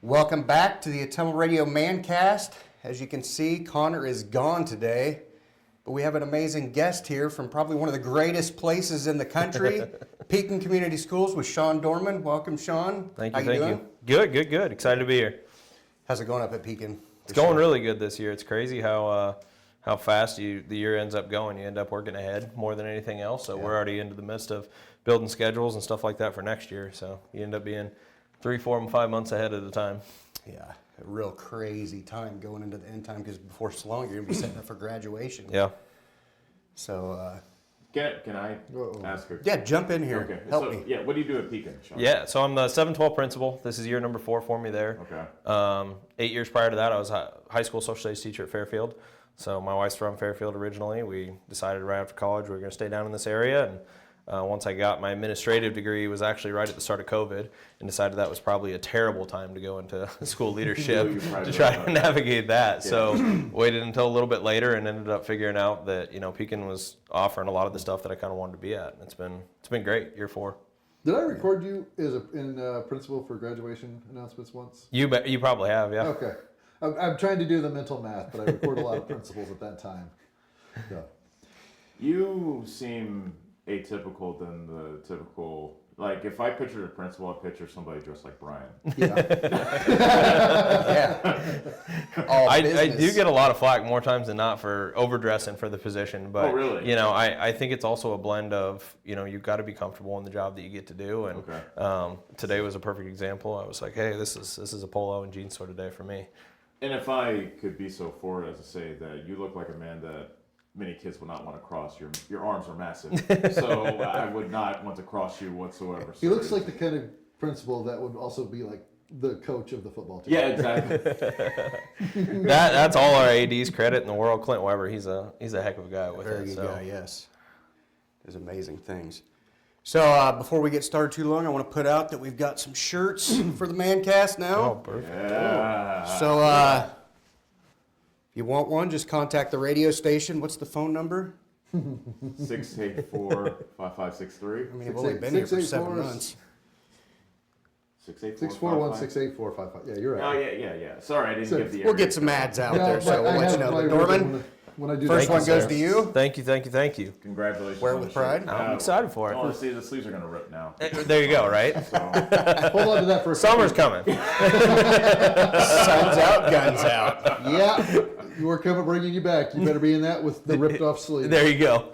Welcome back to the Atomo Radio Mancast. As you can see, Connor is gone today, but we have an amazing guest here from probably one of the greatest places in the country, Pekin Community Schools, with Shawn Dorman. Welcome, Shawn. Thank you. Good. Excited to be here. How's it going up at Pekin? It's going really good this year. It's crazy how fast the year ends up going. You end up working ahead more than anything else. So we're already into the midst of building schedules and stuff like that for next year. So you end up being 3, 4, and 5 months ahead of the time. Yeah, a real crazy time going into the end time, because before so long you're going to be setting up for graduation. Yeah. So, Can I ask her? yeah, jump in here. Okay. Help me. Yeah, what do you do at Pekin, Shawn? Yeah, so I'm the 7-12 principal. This is year number 4 for me there. Okay. 8 years prior to that, I was a high school social studies teacher at Fairfield. So my wife's from Fairfield originally. We decided right after college we were going to stay down in this area. And once I got my administrative degree, was actually right at the start of COVID, and decided that was probably a terrible time to go into school leadership to try to navigate that. Yeah. So waited until a little bit later and ended up figuring out that Pekin was offering a lot of the stuff that I kind of wanted to be at. And it's been great, year 4. Did I record you as in principal for graduation announcements once? You probably have, yeah. Okay. I'm trying to do the mental math, but I record a lot of principals at that time. So. You seem atypical than the typical, like if I picture a principal, I picture somebody dressed like Brian. Yeah. I do get a lot of flack more times than not for overdressing for the position, but really? I think it's also a blend of, you've got to be comfortable in the job that you get to do, and today was a perfect example. I was like, hey, this is a polo and jeans sort of day for me. And if I could be so forward as to say that you look like a man that many kids would not want to cross. Your arms are massive, so I would not want to cross you whatsoever. He looks like the kind of principal that would also be like the coach of the football team. Yeah, exactly. That's all our AD's credit in the world. Clint Weber, he's a heck of a guy with Very it. good guy, yes. Does amazing things. So before we get started too long, I want to put out that we've got some shirts for the Mancast now. Oh, perfect. Yeah. So if you want one, just contact the radio station. What's the phone number? 684-5563. I mean, I've only been here for 7 months. 641-684-55. Yeah, you're right. Oh, yeah. Sorry, I didn't give the We'll get some ads out there, so we'll let you know. my Dorman, when I do first that. one goes to you. Thank you. Congratulations. Wear it on with the shirt. pride. I'm excited for it. Oh, see, the sleeves are going to rip now. There you go, right? So, Hold on to that for a Summer's coming. Sun's out, guns out. Yeah, we're coming, bringing you back. You better be in that with the ripped off sleeve. There you go.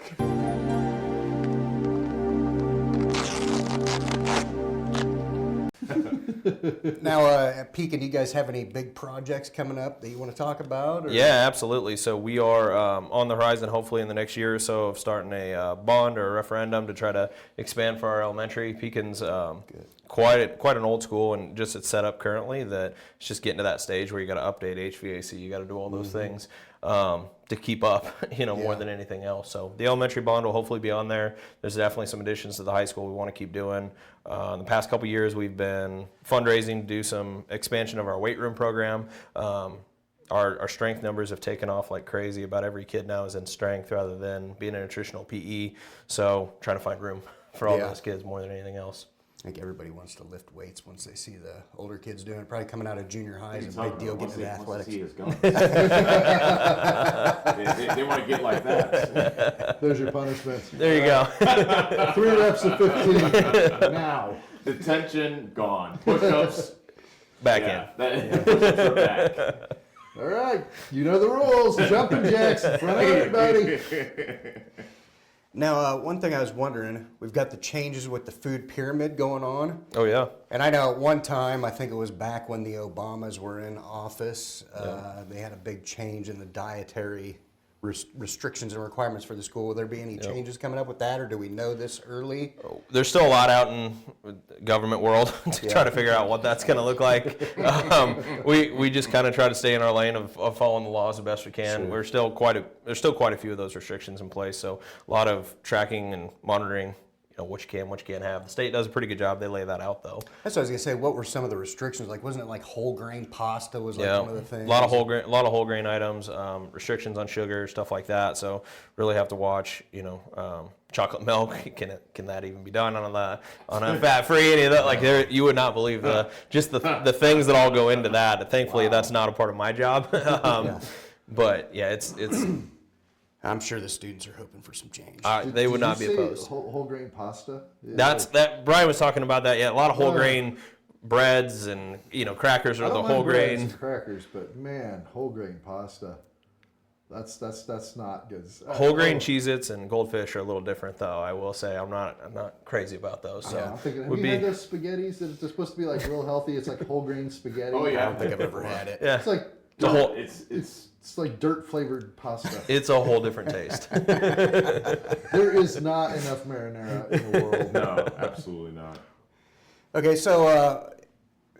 Now, at Pekin, do you guys have any big projects coming up that you want to talk about? Or? Yeah, absolutely. So we are on the horizon, hopefully in the next year or so, of starting a bond or a referendum to try to expand for our elementary. Pekin's quite an old school, and just it's set up currently that it's just getting to that stage where you got to update HVAC, you got to do all those things to keep up, more than anything else. So the elementary bond will hopefully be on there. There's definitely some additions to the high school we want to keep doing. In the past couple years, we've been fundraising to do some expansion of our weight room program. Our strength numbers have taken off like crazy. About every kid now is in strength rather than being in nutritional PE. So trying to find room for all those kids more than anything else. I think everybody wants to lift weights once they see the older kids doing it. Probably coming out of junior high is a big deal getting into athletics. They want to get like that. There's your punishment. There you go. 3 reps of 15 now. Detention gone. Push-ups Back in. Push-ups are back. All right, you know the rules. Jumping jacks in front of everybody. Now, one thing I was wondering, we've got the changes with the food pyramid going on. Oh, yeah. And I know at one time, I think it was back when the Obamas were in office, they had a big change in the dietary restrictions and requirements for the school. Will there be any changes coming up with that, or do we know this early? There's still a lot out in the government world to try to figure out what that's going to look like. We just kind of try to stay in our lane of following the laws the best we can. Sure. There's still quite a few of those restrictions in place, so a lot of tracking and monitoring. What you can, what you can't have. The state does a pretty good job. They lay that out, though. That's what I was gonna say. What were some of the restrictions? Like, wasn't it like whole grain pasta was like one of the things? A lot of whole grain items, restrictions on sugar, stuff like that. So really have to watch, chocolate milk. Can that even be done on a fat-free? Any of that? Like you would not believe the things that all go into that. Thankfully, that's not a part of my job. But yeah, it's. I'm sure the students are hoping for some change. They would not be Did you say opposed. Whole grain pasta. That Brian was talking about that. Yeah, a lot of whole grain breads and crackers are the whole grain. And crackers, but man, whole grain pasta. That's not good. Whole grain Cheez-Its and Goldfish are a little different, though. I will say I'm not crazy about those. So I'm thinking, have you had those spaghettis that are supposed to be like real healthy? It's like whole grain spaghetti. Oh yeah, I don't think I've ever had it. Yeah, It's like it's like dirt flavored pasta. it's a whole different taste. There is not enough marinara in the world. no, absolutely not. Okay, so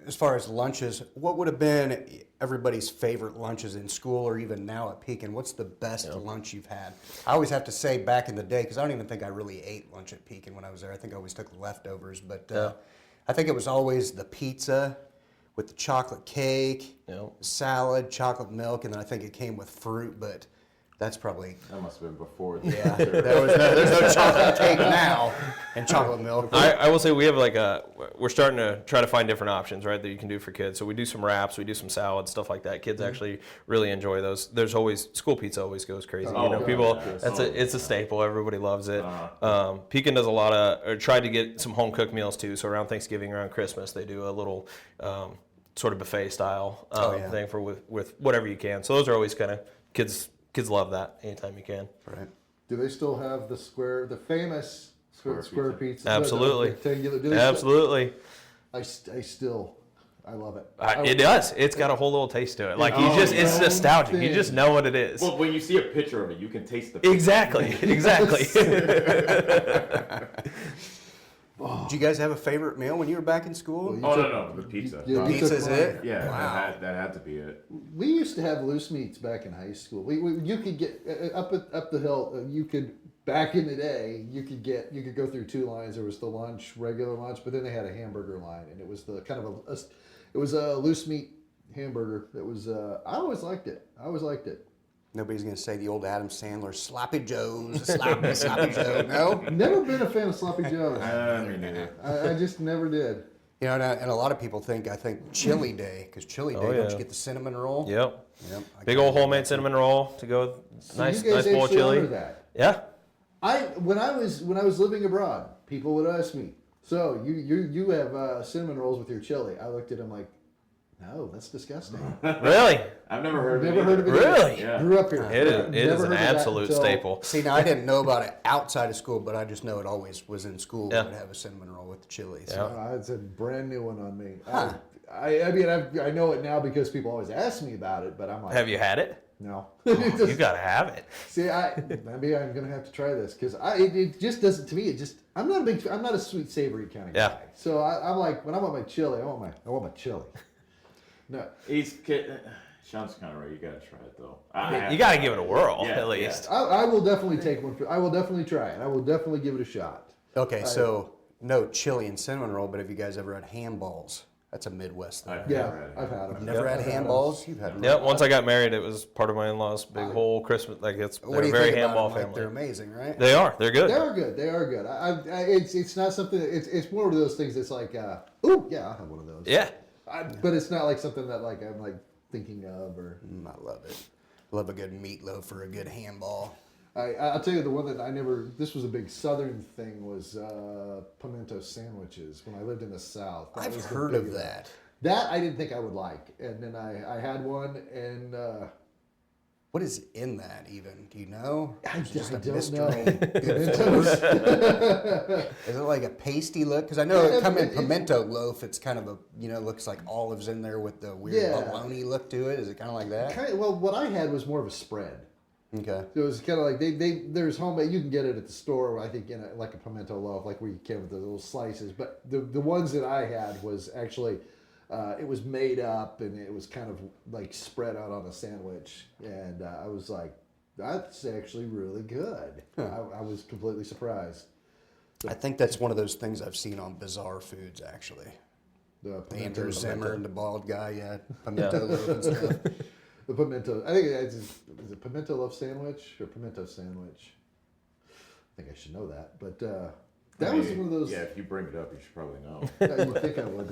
as far as lunches, what would have been everybody's favorite lunches in school or even now at Pekin? What's the best lunch you've had? I always have to say back in the day, because I don't even think I really ate lunch at Pekin when I was there. I think I always took leftovers, but I think it was always the pizza with the chocolate cake, salad, chocolate milk, and then I think it came with fruit, but that's probably... That must have been before. Yeah, there's no chocolate cake now and chocolate milk. I will say we have we're starting to try to find different options, right, that you can do for kids. So we do some wraps, we do some salads, stuff like that. Kids actually really enjoy those. There's always, school pizza always goes crazy. People, it's a staple. Everybody loves it. Pekin does a lot of, tried to get some home cooked meals too. So around Thanksgiving, around Christmas, they do a little sort of buffet style thing for with whatever you can. So those are always kind of, kids love that anytime you can. Right. Do they still have the famous square pizza? Absolutely. The rectangular, do they Absolutely. I love it. It does. It's got a whole little taste to it. Like it's nostalgic. You just know what it is. Well, when you see a picture of it, you can taste the Exactly. Did you guys have a favorite meal when you were back in school? No, the pizza. Yeah, Pizza's it? Yeah, Wow. that had to be it. We used to have loose meats back in high school. You could get up the hill. You could back in the day. You could go through two lines. There was the regular lunch, but then they had a hamburger line, and it was the kind of it was a loose meat hamburger. It was I always liked it. Nobody's going to say the old Adam Sandler sloppy joes, sloppy Joe. No? Never been a fan of sloppy joes. Me neither. I just never did. You know, and a lot of people think Chili Day, because Chili Day, don't you get the cinnamon roll? Yep. I Big old homemade cinnamon roll to go with nice bowl of actually chili. honor that. Yeah. When I was living abroad, people would ask me, "So you have cinnamon rolls with your chili?" I looked at them like, "No, that's disgusting." Really? I've never heard of it. Never heard of it. Really? Yeah. Grew up here. It is an absolute staple. See, now I didn't know about it outside of school, but I just know it always was in school. Yeah. We would have a cinnamon roll with the chili. So. It's a brand new one on me. Huh. I mean, I know it now because people always ask me about it, but I'm like, Have you had it? no. You gotta have it. See, maybe I'm gonna have to try this because it just doesn't, to me. I'm not a sweet savory kind of guy. Yeah. So I'm like, when I want my chili, I want my chili. No. Sean's kind of right. You gotta try it though. You gotta give it a whirl Yeah, at least. I will definitely take one. I will definitely try it. I will definitely give it a shot. Okay, so no chili and cinnamon roll, but have you guys ever had ham balls? That's a Midwest thing. I've had them. Never had ham balls? You've had them. Yep. Once I got married, it was part of my in-laws' big whole Christmas. Like it's What they're do a you very think about handball them? Like, family. they're amazing, right? They are. They're good. They are good. They are good. It's not something. It's more of those things that's like, ooh, yeah, I'll have one of those. Yeah. But it's not like something that like I'm like thinking of or. I love it. Love a good meatloaf or a good ham ball. I'll tell you the one that I never. This was a big Southern thing was pimento sandwiches when I lived in the South. That I've was the heard of biggest. that. That I didn't think I would like, and then I had one, and What is in that even? Do you know? I It's just a don't mystery. know. Good food. Is it like a pasty look? Because I know it come in it- pimento loaf. It's kind of looks like olives in there with the weird Yeah. bologna look to it. Is it kind of like that? Well, what I had was more of a spread. Okay. It was kind of like there's homemade. You can get it at the store. I think in like a pimento loaf, like where you can with the little slices. But the ones that I had was actually. It was made up and it was kind of like spread out on a sandwich, and I was like, "That's actually really good." I was completely surprised. I think that's one of those things I've seen on Bizarre Foods actually. The Andrew Zimmer and the bald guy, Yeah. pimento loaf and stuff. The pimento. I think is it pimento loaf sandwich or pimento sandwich? think I should know that, but that was one of those. Yeah, if you bring it up, you should probably know. You think I would.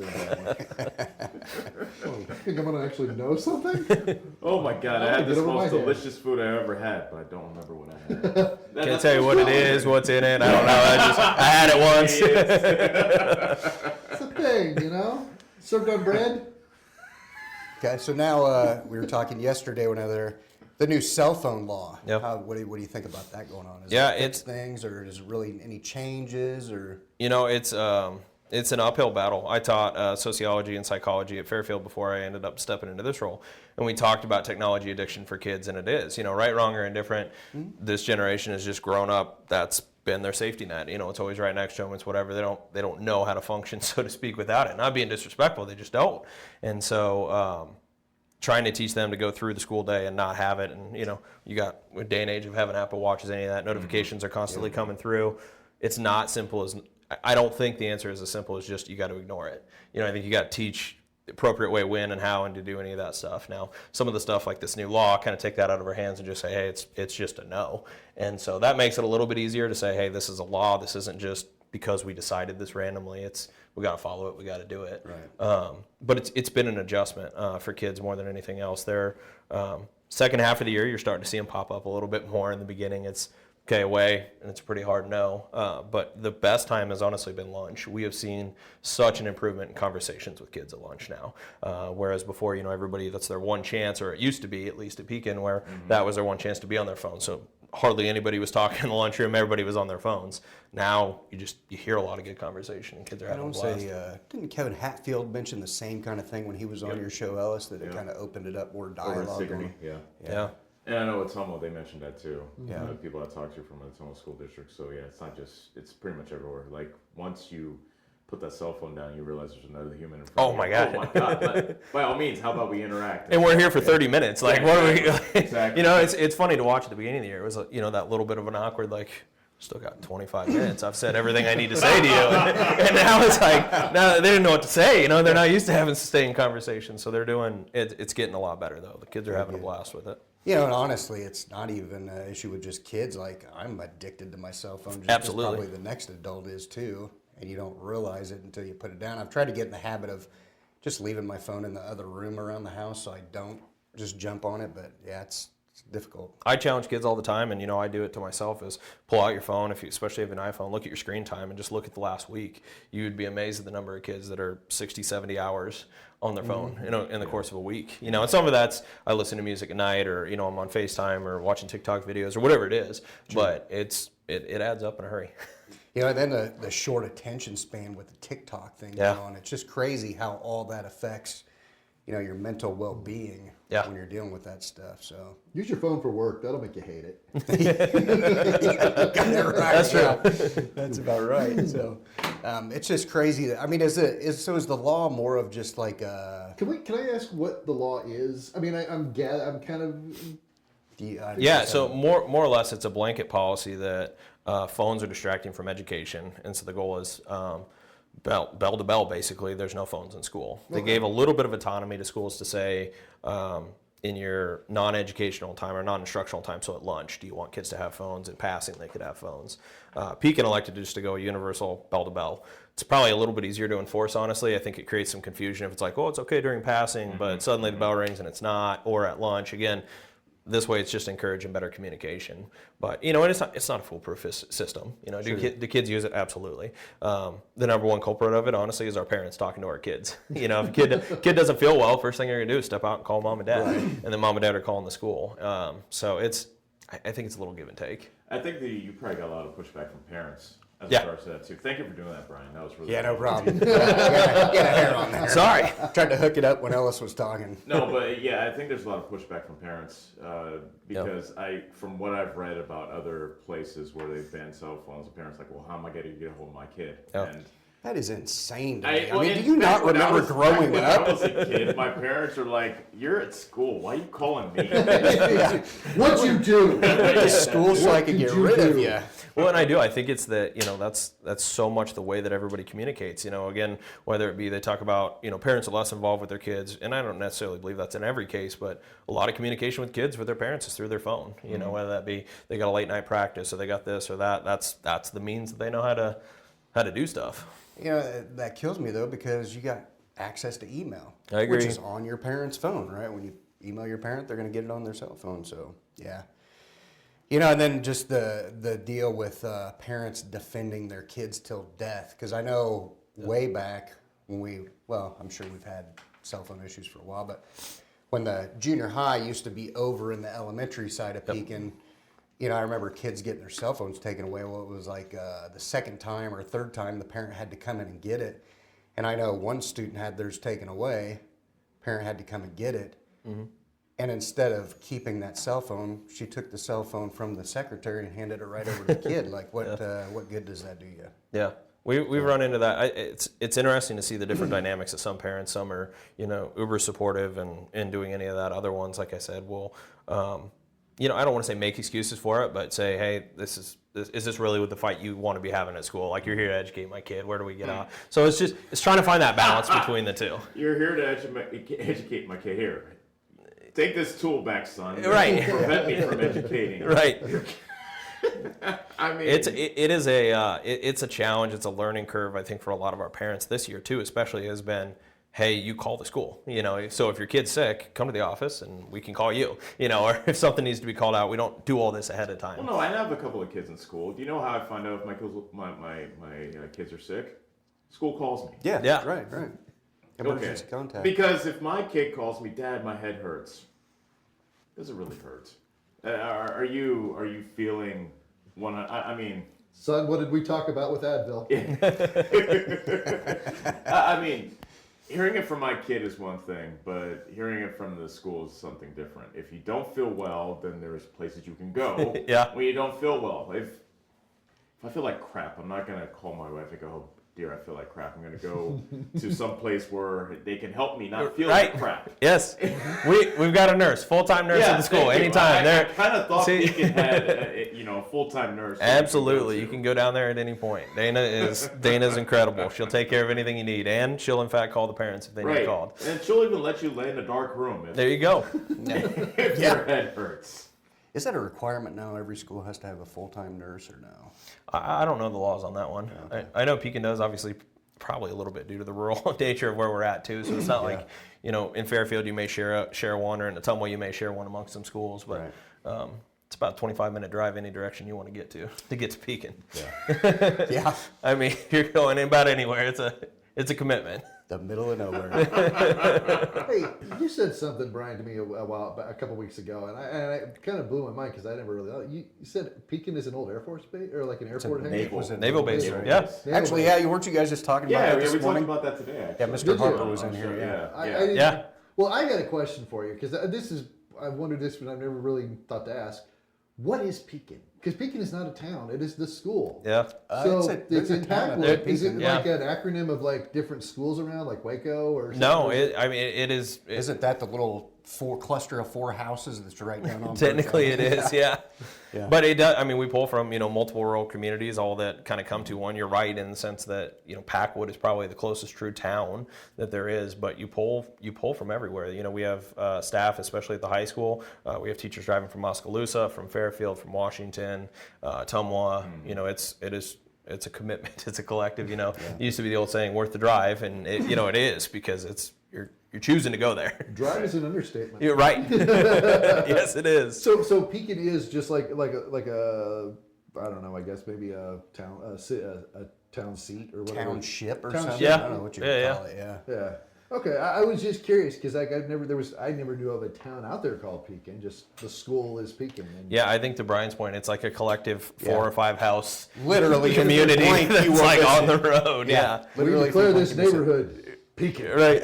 Oh, you think I'm gonna actually know something? Oh my God, I had Get this over my most head. delicious food I ever had, but I don't remember what I had. Can't tell you what it is, what's in it. I don't know. I had it once. It's a thing, you know. Served on bread. Okay, so now we were talking yesterday when I was there, the new cell phone law. Yep. What do you think about that going on? Is Yeah, it fix it's- things, or is it really any changes, or? It's an uphill battle. I taught sociology and psychology at Fairfield before I ended up stepping into this role, and we talked about technology addiction for kids, and it is, right, wrong, or indifferent. This generation has just grown up. That's been their safety net. It's always right next to them. It's whatever. They don't know how to function, so to speak, without it. Not being disrespectful, they just don't. And so trying to teach them to go through the school day and not have it, and you got a day and age of having Apple Watches, any of that, notifications are constantly coming through. It's not simple as, I don't think the answer is as simple as just you got to ignore it. I think you got to teach the appropriate way when and how and to do any of that stuff. Now, some of the stuff like this new law, kind of take that out of our hands and just say, hey, it's just a no. And so that makes it a little bit easier to say, hey, this is a law. This isn't just because we decided this randomly. We got to follow it. We got to do it. Right. But it's been an adjustment for kids more than anything else. They're second half of the year, you're starting to see them pop up a little bit more. In the beginning, it's okay away, and it's a pretty hard no. But the best time has honestly been lunch. We have seen such an improvement in conversations with kids at lunch now. Whereas before, everybody, that's their one chance, or it used to be, at least at Pekin, where that was their one chance to be on their phone. So hardly anybody was talking in the lunchroom. Everybody was on their phones. Now you hear a lot of good conversation, and kids are I having a don't blast. say, didn't Kevin Hatfield mention the same kind of thing when he was on your show, Ellis, that it kind of opened it up more Over dialogue? Sigourney, yeah. Yeah. And I know at Tomo they mentioned that too. Yeah. The people I talked to from the Tomo school district. So yeah, it's not just, it's pretty much everywhere. Like once you put that cell phone down, you realize there's another human in front Oh of you. my God. Oh my God. But by all means, how about we interact? And we're here for 30 minutes. Like, Yeah, what are we? exactly. It's funny to watch at the beginning of the year. It was, that little bit of an awkward, like, still got 25 minutes. I've said everything I need to say to you. And now it's like, now they didn't know what to say. They're not used to having sustained conversations. So they're doing, it's getting a lot better, though. The kids are having a blast with it. And honestly, it's not even an issue with just kids. Like, I'm addicted to my cell phone. Just Absolutely. as probably the next adult is too, and you don't realize it until you put it down. I've tried to get in the habit of just leaving my phone in the other room around the house so I don't just jump on it, but yeah, it's difficult. I challenge kids all the time, and I do it to myself, is pull out your phone, especially if you have an iPhone, look at your screen time and just look at the last week. You would be amazed at the number of kids that are 60, 70 hours on their phone in the course of a week. And some of that's I listen to music at night, or I'm on FaceTime or watching TikTok videos or whatever it is. But it adds up in a hurry. And then the short attention span with the TikTok thing going on. It's just crazy how all that affects your mental well-being when you're dealing with that stuff. So Use your phone for work. That'll make you hate it. That's true. That's about right. So it's just crazy. Is the law more of just like Can I ask what the law is? I mean, I'm kind of. So more or less, it's a blanket policy that phones are distracting from education, and so the goal is bell to bell. Basically, there's no phones in school. They gave a little bit of autonomy to schools to say, in your non-educational time or non-instructional time, so at lunch, do you want kids to have phones? In passing, they could have phones. Pekin elected just to go universal bell to bell. It's probably a little bit easier to enforce, honestly. I think it creates some confusion if it's like, it's okay during passing, but suddenly the bell rings and it's not, or at lunch. Again, this way it's just encouraging better communication. But, and it's not a foolproof system. Do kids use it? Absolutely. The number one culprit of it, honestly, is our parents talking to our kids. If a kid doesn't feel well, first thing you're going to do is step out and call mom and dad. Right. And then mom and dad are calling the school. So I think it's a little give and take. I think you probably got a lot of pushback from parents as Yeah. regards to that too. Thank you for doing that, Brian. That was really no cool. problem. Get a hair on there. Sorry. Tried to hook it up when Ellis was talking. No, but yeah, I think there's a lot of pushback from parents because from what I've read about other places where they've banned cell phones, the parents are like, well, how am I going to get a hold of my kid? Yep. And That is insane to me. Well, do in you not fact, when I remember was- growing when up? I was a kid, my parents are like, "You're at school. Why are you calling me?" What you do? The school so I could get rid of you. Well, and I do. I think it's that, that's so much the way that everybody communicates. Again, whether it be they talk about, parents are less involved with their kids, and I don't necessarily believe that's in every case, but a lot of communication with kids with their parents is through their phone. Whether that be they got a late night practice or they got this or that. That's the means that they know how to do stuff. That kills me though, because you got access to email. I agree. Which is on your parent's phone, right? When you email your parent, they're going to get it on their cell phone. So, yeah. And then just the deal with parents defending their kids till death. Because I know way back when I'm sure we've had cell phone issues for a while, but when the junior high used to be over in the elementary side of Pekin, I remember kids getting their cell phones taken away. Well, it was like the second time or third time the parent had to come in and get it. And I know one student had theirs taken away. Parent had to come and get it. Mm-hmm. And instead of keeping that cell phone, she took the cell phone from the secretary and handed it right over to the kid. Like, what good does that do you? Yeah. We've run into that. It's interesting to see the different dynamics of some parents. Some are, uber supportive and doing any of that. Other ones, like I said, will, I don't want to say make excuses for it, but say, hey, is this really with the fight you want to be having at school? Like, you're here to educate my kid. Where do we get out? So it's trying to find that balance between the two. You're here to educate my kid. Here, take this tool back, son. Right. Prevent me from educating. Right. I mean, it's a challenge. It's a learning curve, I think, for a lot of our parents this year too, especially has been, hey, you call the school, so if your kid's sick, come to the office and we can call you, or if something needs to be called out, we don't do all this ahead of time. Well, no, I have a couple of kids in school. Do you know how I find out if my kids are sick? School calls me. Yeah. Right. Emergency Okay. contact. Because if my kid calls me, Dad, my head hurts. Does it really hurt? Are you feeling one? I mean, Son, what did we talk about with Advil? I mean, hearing it from my kid is one thing, but hearing it from the school is something different. If you don't feel well, then there's places you can go. Yeah. When you don't feel well, if I feel like crap, I'm not gonna call my wife and go, "Oh dear, I feel like crap." I'm gonna go to some place where they can help me not feel like crap. Yes, we've got a nurse, full-time nurse at the school. Anytime. I kind of thought Pekin had a full-time nurse. Absolutely, you can go down there at any point. Dana's incredible. She'll take care of anything you need, and she'll in fact call the parents if they need called. And she'll even let you lay in a dark room There you go. if your head hurts. Is that a requirement now? Every school has to have a full-time nurse, or no? I don't know the laws on that one. Okay. I know Pekin does, obviously, probably a little bit due to the rural nature of where we're at too. So it's not like, in Fairfield you may share one, or in Ottumwa you may share one amongst some schools, but it's about a 25-minute drive any direction you want to get to Pekin. Yeah. Yeah. I mean, you're going about anywhere. It's a commitment. The middle of nowhere. Hey, you said something, Brian, to me a couple weeks ago, and it kind of blew my mind because I never really. You said Pekin is an old Air Force base or like an airport? Naval base, right? yeah. Actually, weren't you guys just talking about that this we talked morning? about that today. Actually. Yeah, Mr. Did Harper you? was in here. Yeah. Well, I got a question for you because I've wondered this, but I've never really thought to ask. What is Pekin? Because Pekin is not a town; it is the school. Yeah. So there's a in town Packwood. Is it Pekin. like an acronym of like different schools around, like Waco or something? No, it is. Isn't that the little cluster of 4 houses that's right down on? Technically, it is, yeah. Yeah. But it does. I mean, we pull from multiple rural communities, all that kind of come to one. You're right in the sense that Packwood is probably the closest true town that there is, but you pull from everywhere. We have staff, especially at the high school. We have teachers driving from Oskaloosa, from Fairfield, from Washington, Ottumwa. It's a commitment. It's a collective. It used to be the old saying, "Worth the drive," and it is because you're choosing to go there. Drive is an understatement. You're right. Yes, it is. So Pekin is just like a I don't know, I guess maybe a town a town seat or whatever. Township or Township. something. Yeah. I don't know what you would call it. Yeah. Yeah. Okay, I was just curious because I never knew of a town out there called Pekin. Just the school is Pekin. Yeah, I think to Brian's point, it's like a collective 4 or 5 house Literally community blank you that's were like on missing. the road. Yeah. We Literally declare from this blank you were neighborhood Pekin. Right.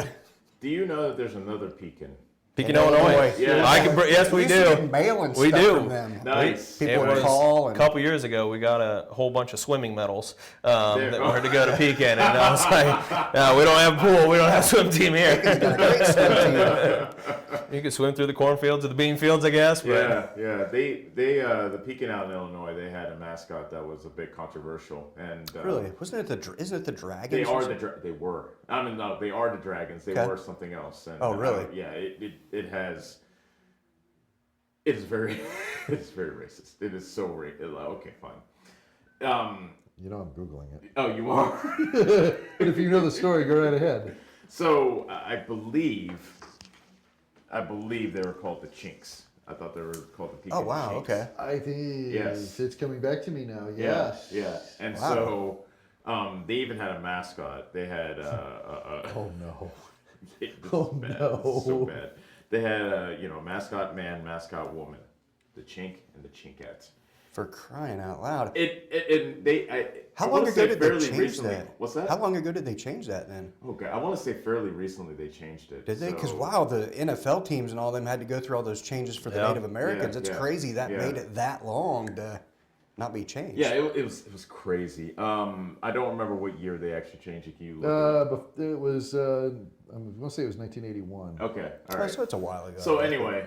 Do you know that there's another Pekin? Pekin, Illinois. Yeah. Yes, we used to do. get mail and We stuff do. from them. Nice. People It would was call. a couple years ago. We got a whole bunch of swimming medals There. that were to go to Pekin, and I was like, "No, we don't have a pool. We don't have a swim team here. Got a great swim team. You can swim through the cornfields or the bean fields, I guess." But Yeah. They the Pekin out in Illinois, they had a mascot that was a bit controversial, and Really? Isn't it the Dragons? they or are something? they were. I mean, no, they are the Dragons. They Okay. were something else. And, Oh, really? Yeah. It is very it's very racist. It is so racist. Okay, fine. You know I'm Googling it. Oh, you are. But if you know the story, go right ahead. So I believe they were called the Chinks. I thought they were called the Pekin Oh, wow. Chinks. Okay. I think Yes. it's coming back to me now. Yeah, Yes. yeah. And Wow. so they even had a mascot. They had Oh no. this Oh, is bad. no. This is so bad. They had a mascot man, mascot woman, the Chink and the Chinkettes. For crying out loud. How long ago did they change recently, that? What's that? How long ago did they change that then? Okay, I want to say fairly recently they changed it. Did they? Because So- wow, the NFL teams and all them had to go through all those changes for the Yeah. Native Americans. It's Yeah. crazy that Yeah. made it that long to not be changed. Yeah, it was crazy. I don't remember what year they actually changed it. Can you look It was. I'm gonna say it was 1981. it up? Okay, all Oh, right. so it's a while ago. So anyway,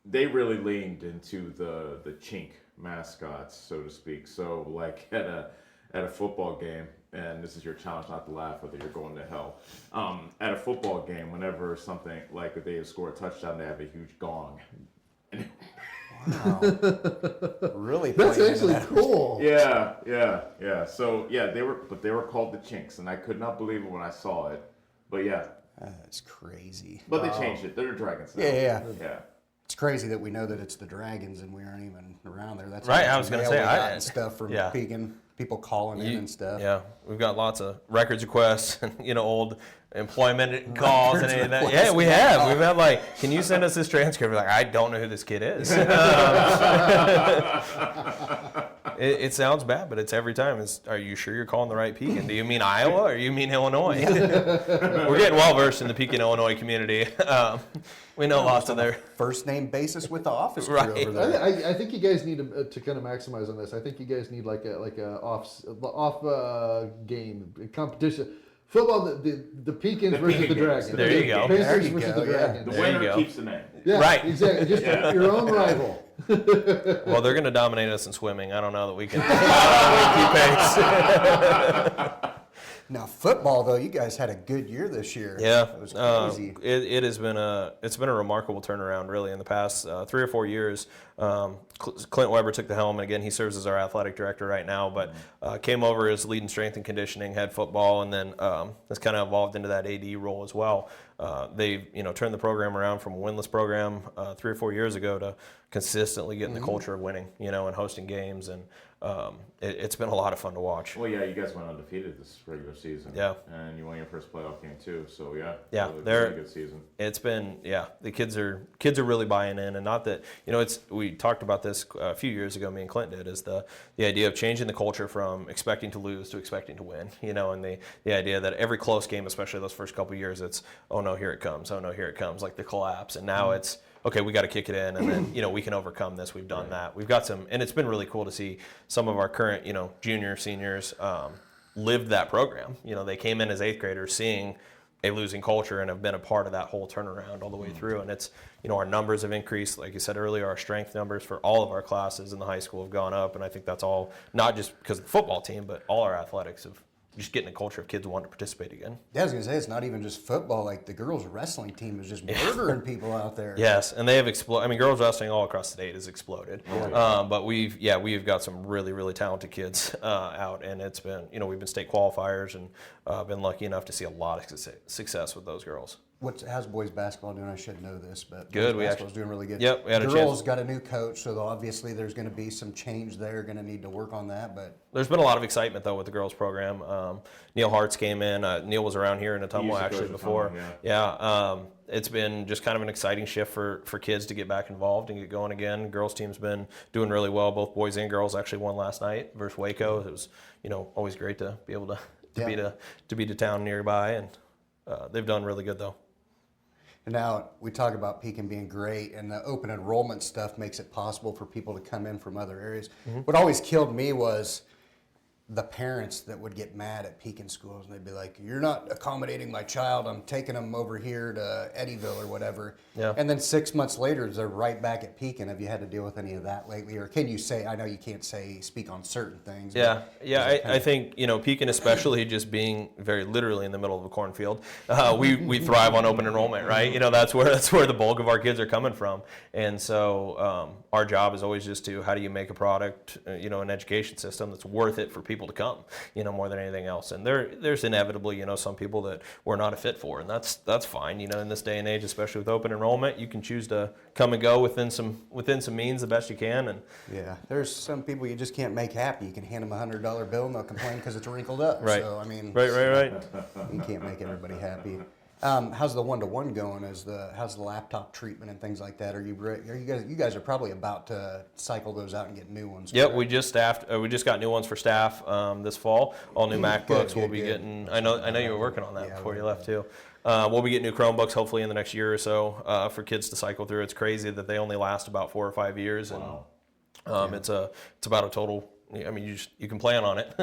they really leaned into the chink mascots, so to speak. So like at a football game, and this is your challenge not to laugh whether you're going to hell. At a football game, whenever something like if they score a touchdown, they have a huge gong. Wow. Really? That's playing into actually that. cool. Yeah. So yeah, they were called the Chinks, and I could not believe it when I saw it. But yeah, That's crazy. but they changed it. They're the Dragons now. Yeah. It's crazy that we know that it's the Dragons and we aren't even around there. That's Right, how I much was gonna mail say, we got I- and stuff from yeah. Pekin, people calling in and stuff. Yeah, we've got lots of records requests and old employment calls and any of that. Yeah, we have. We've had like, can you send us this transcript? We're like, I don't know who this kid is. It sounds bad, but it's every time. Are you sure you're calling the right Pekin? Do you mean Iowa or you mean Illinois? We're getting well versed in the Pekin, Illinois community. We know lots of their. First name basis with the office crew Right. over there. I think you guys need to kind of maximize on this. I think you guys need like a off game competition. Football, the Pekins versus Pekin the games. Dragons. There you go. There Pacers you versus go, the yeah. Dragons. The There you winner go. keeps the name. Yeah, Right. exactly. Just your own rival. Well, they're going to dominate us in swimming. I don't know that we can keep pace. Now football though, you guys had a good year this year. Yeah, It was crazy. it has been a remarkable turnaround really in the past 3 or 4 years. Clint Weber took the helm, and again he serves as our athletic director right now. But came over as lead in strength and conditioning, head football, and then has kind of evolved into that AD role as well. They've turned the program around from a winless program 3 or 4 years ago to consistently getting the culture of winning, and hosting games, and it's been a lot of fun to watch. Well, yeah, you guys went undefeated this regular season. Yeah. And you won your first playoff game too. So yeah. Yeah, really, they're- really good season. It's been, the kids are really buying in, and not that we talked about this a few years ago. Me and Clint did, is the idea of changing the culture from expecting to lose to expecting to win. And the idea that every close game, especially those first couple of years, it's oh no here it comes, like the collapse, and now it's okay, we got to kick it in, and then we can overcome this. We've done that. We've got some, and it's been really cool to see some of our current junior seniors lived that program. They came in as 8th graders seeing a losing culture and have been a part of that whole turnaround all the way through. And it's, our numbers have increased. Like you said earlier, our strength numbers for all of our classes in the high school have gone up. And I think that's all, not just because of the football team, but all our athletics have just getting a culture of kids wanting to participate again. Yeah, I was gonna say it's not even just football. Like the girls' wrestling team is just murdering people out there. Yes, and they have exploded. I mean, girls wrestling all across the state has exploded. But we've got some really, really talented kids out, and it's been, we've been state qualifiers and been lucky enough to see a lot of success with those girls. How's boys basketball doing? I should know this, but Good, boys we basketball's doing really good. Yep, we had a girls chance. got a new coach, so obviously there's going to be some change there. Going to need to work on that, but There's been a lot of excitement though with the girls program. Neil Hartz came in. Neil was around here in Ottumwa to actually coach before. Ottumwa, It's been just kind of an exciting shift for kids to get back involved and get going again. Girls team's been doing really well. Both boys and girls actually won last night versus Waco. It was always great to be able to beat a town nearby, and they've done really good though. And now we talk about Pekin being great, and the open enrollment stuff makes it possible for people to come in from other areas. What always killed me was the parents that would get mad at Pekin schools, and they'd be like, "You're not accommodating my child. I'm taking them over here to Eddyville or whatever." Yeah. And then 6 months later, they're right back at Pekin. Have you had to deal with any of that lately, or can you say? I know you can't speak on certain things. Yeah, but yeah. I think Pekin, especially just being very literally in the middle of a cornfield, we thrive on open enrollment, right? That's where the bulk of our kids are coming from, and so our job is always just to how do you make a product, an education system that's worth it for people to come, more than anything else. And there's inevitably, some people that we're not a fit for, and that's fine. In this day and age, especially with open enrollment, you can choose to come and go within some means the best you can. And yeah, there's some people you just can't make happy. You can hand them $100 bill and they'll complain because it's wrinkled up. Right. So I mean, right. You can't make everybody happy. How's the one-to-one going? How's the laptop treatment and things like that? Are you guys are probably about to cycle those out and get new ones? Yep, correct? we just got new ones for staff this fall. All new MacBooks. We'll be good. getting. I know you were working on that Yeah, before you left too. We'll be getting new Chromebooks hopefully in the next year or so for kids to cycle through. It's crazy that they only last about 4 or 5 years, and it's about a total. I mean, you can plan on it.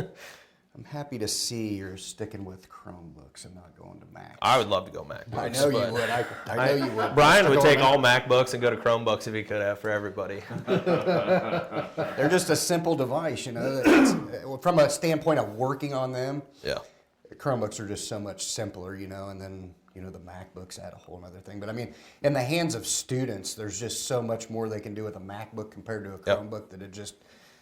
I'm happy to see you're sticking with Chromebooks and not going to Mac. I would love to go MacBooks. I know you would. I know you would. Brian would take all MacBooks and go to Chromebooks if he could have for everybody. They're just a simple device, It's, from a standpoint of working on them. Yeah. Chromebooks are just so much simpler, and then the MacBooks add a whole other thing. But I mean, in the hands of students, there's just so much more they can do with a MacBook compared to a Chromebook that it just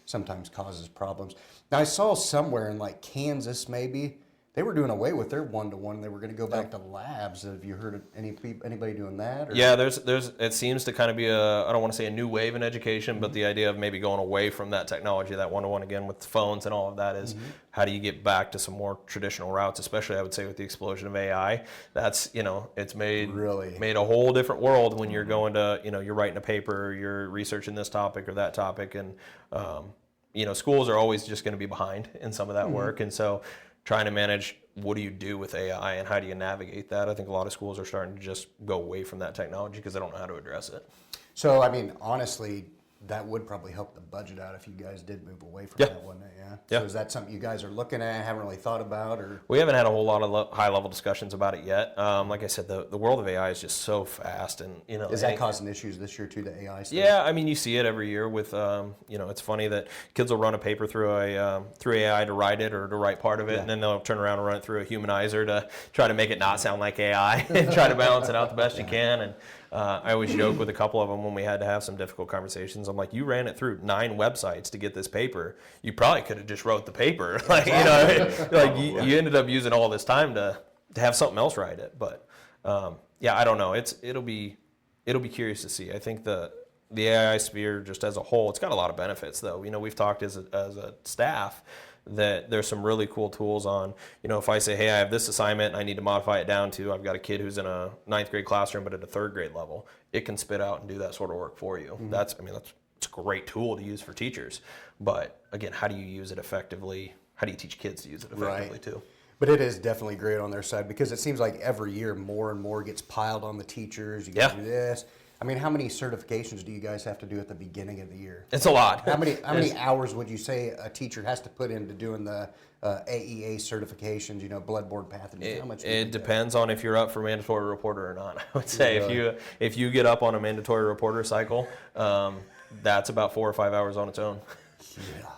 sometimes causes problems. Now, I saw somewhere in like Kansas, maybe they were doing away with their one-to-one. They were going to go back to labs. Have you heard of anybody doing that? Or? Yeah, there's. It seems to kind of be I don't want to say a new wave in education, but the idea of maybe going away from that technology, that one-to-one again with phones and all of that is how do you get back to some more traditional routes, especially I would say with the explosion of AI. That's, it's made a whole different world when you're going to, you're writing a paper, you're researching this topic or that topic, and schools are always just going to be behind in some of that work, and so trying to manage what do you do with AI and how do you navigate that. I think a lot of schools are starting to just go away from that technology because they don't know how to address it. So, I mean, honestly, that would probably help the budget out if you guys did move away from that, wouldn't it? Yeah. So is that something you guys are looking at, haven't really thought about, or? We haven't had a whole lot of high-level discussions about it yet. Like I said, the world of AI is just so fast, and Is that causing issues this year too, the AI stuff? Yeah, I mean, you see it every year with, it's funny that kids will run a paper through AI to write it or to write part of it, and then they'll turn around and run it through a humanizer to try to make it not sound like AI and try to balance it out the best you can. And I always joke with a couple of them when we had to have some difficult conversations. I'm like, you ran it through 9 websites to get this paper. You probably could have just wrote the paper. You ended up using all this time to have something else write it. But I don't know. It'll be curious to see. I think the AI sphere just as a whole, it's got a lot of benefits though. We've talked as a staff that there's some really cool tools on, if I say, hey, I have this assignment and I need to modify it down to, I've got a kid who's in a 9th grade classroom but at a 3rd grade level, it can spit out and do that sort of work for you. That's it's a great tool to use for teachers. But again, how do you use it effectively? How do you teach kids to use it effectively too? But it is definitely great on their side because it seems like every year more and more gets piled on the teachers. You got to do this. I mean, how many certifications do you guys have to do at the beginning of the year? It's a lot. How many hours would you say a teacher has to put into doing the AEA certifications, bloodborne pathogens? How much? It depends on if you're up for mandatory reporter or not. I would say if you get up on a mandatory reporter cycle, that's about 4 or 5 hours on its own.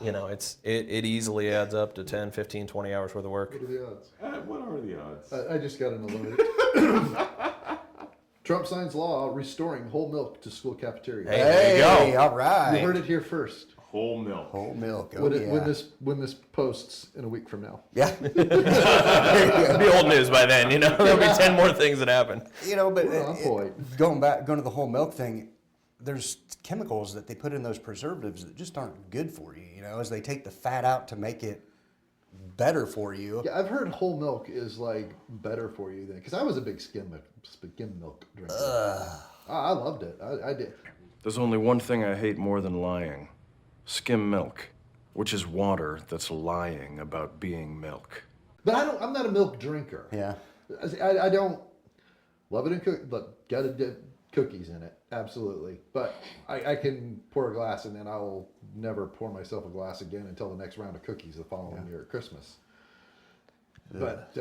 Yeah. It easily adds up to 10, 15, 20 hours worth of work. What are the odds? What are the odds? I just got an alert. Trump signs law restoring whole milk to school cafeterias. Hey, there you go. All right. You heard it here first. Whole milk. Whole milk. Oh, When this posts in a week from now. Yeah. It'll be old news by then. There'll be 10 more things that happen. But going to the whole milk thing, there's chemicals that they put in those preservatives that just aren't good for you. As they take the fat out to make it better for you. Yeah, I've heard whole milk is like better for you because I was a big skim milk drinker. I loved it. I did. There's only one thing I hate more than lying. Skim milk, which is water that's lying about being milk. But I'm not a milk drinker. Yeah. I don't. Love it in gotta get cookies in it, absolutely. But I can pour a glass and then I'll never pour myself a glass again until the next round of cookies the following year at Christmas. But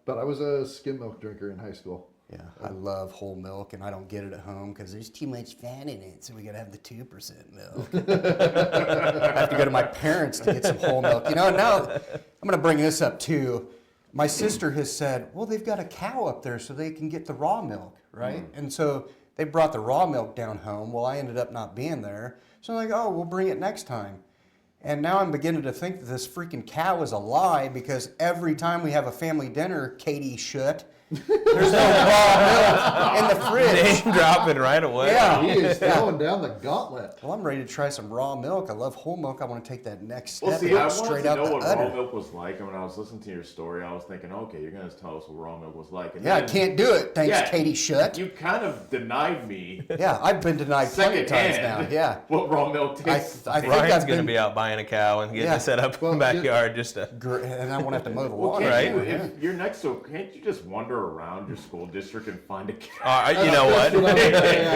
I was a skim milk drinker in high school. Yeah, I love whole milk, and I don't get it at home because there's too much fat in it, so we gotta have the 2% milk. I have to go to my parents to get some whole milk. You know, and now I'm gonna bring this up too. My sister has said, well, they've got a cow up there so they can get the raw milk, right? And so they brought the raw milk down home. Well, I ended up not being there. So I'm like, oh, we'll bring it next time. And now I'm beginning to think that this freaking cow is a lie because every time we have a family dinner, Katie should. There's no raw milk in the fridge. Name dropping right away. Yeah. He is throwing down the gauntlet. Well, I'm ready to try some raw milk. I love whole milk. I want to take that next step. Well, see, and I go wanted straight to out know the what udder. raw milk was like, and when I was listening to your story, I was thinking, okay, you're going to tell us what raw milk was like. And Yeah, I then can't do it. Thanks, Yeah. Katie Shutt. You kind of denied me Yeah, I've been denied plenty of times now. secondhand Yeah. what raw milk tastes I like. think Ryan's I've going to been- be out buying a cow and getting Yeah. it set up Well, in the backyard just to. And I won't have to mow the Well, water. can't Right. you, if you're next to, can't you just wander around your school district and find a cow? You know what? That's what I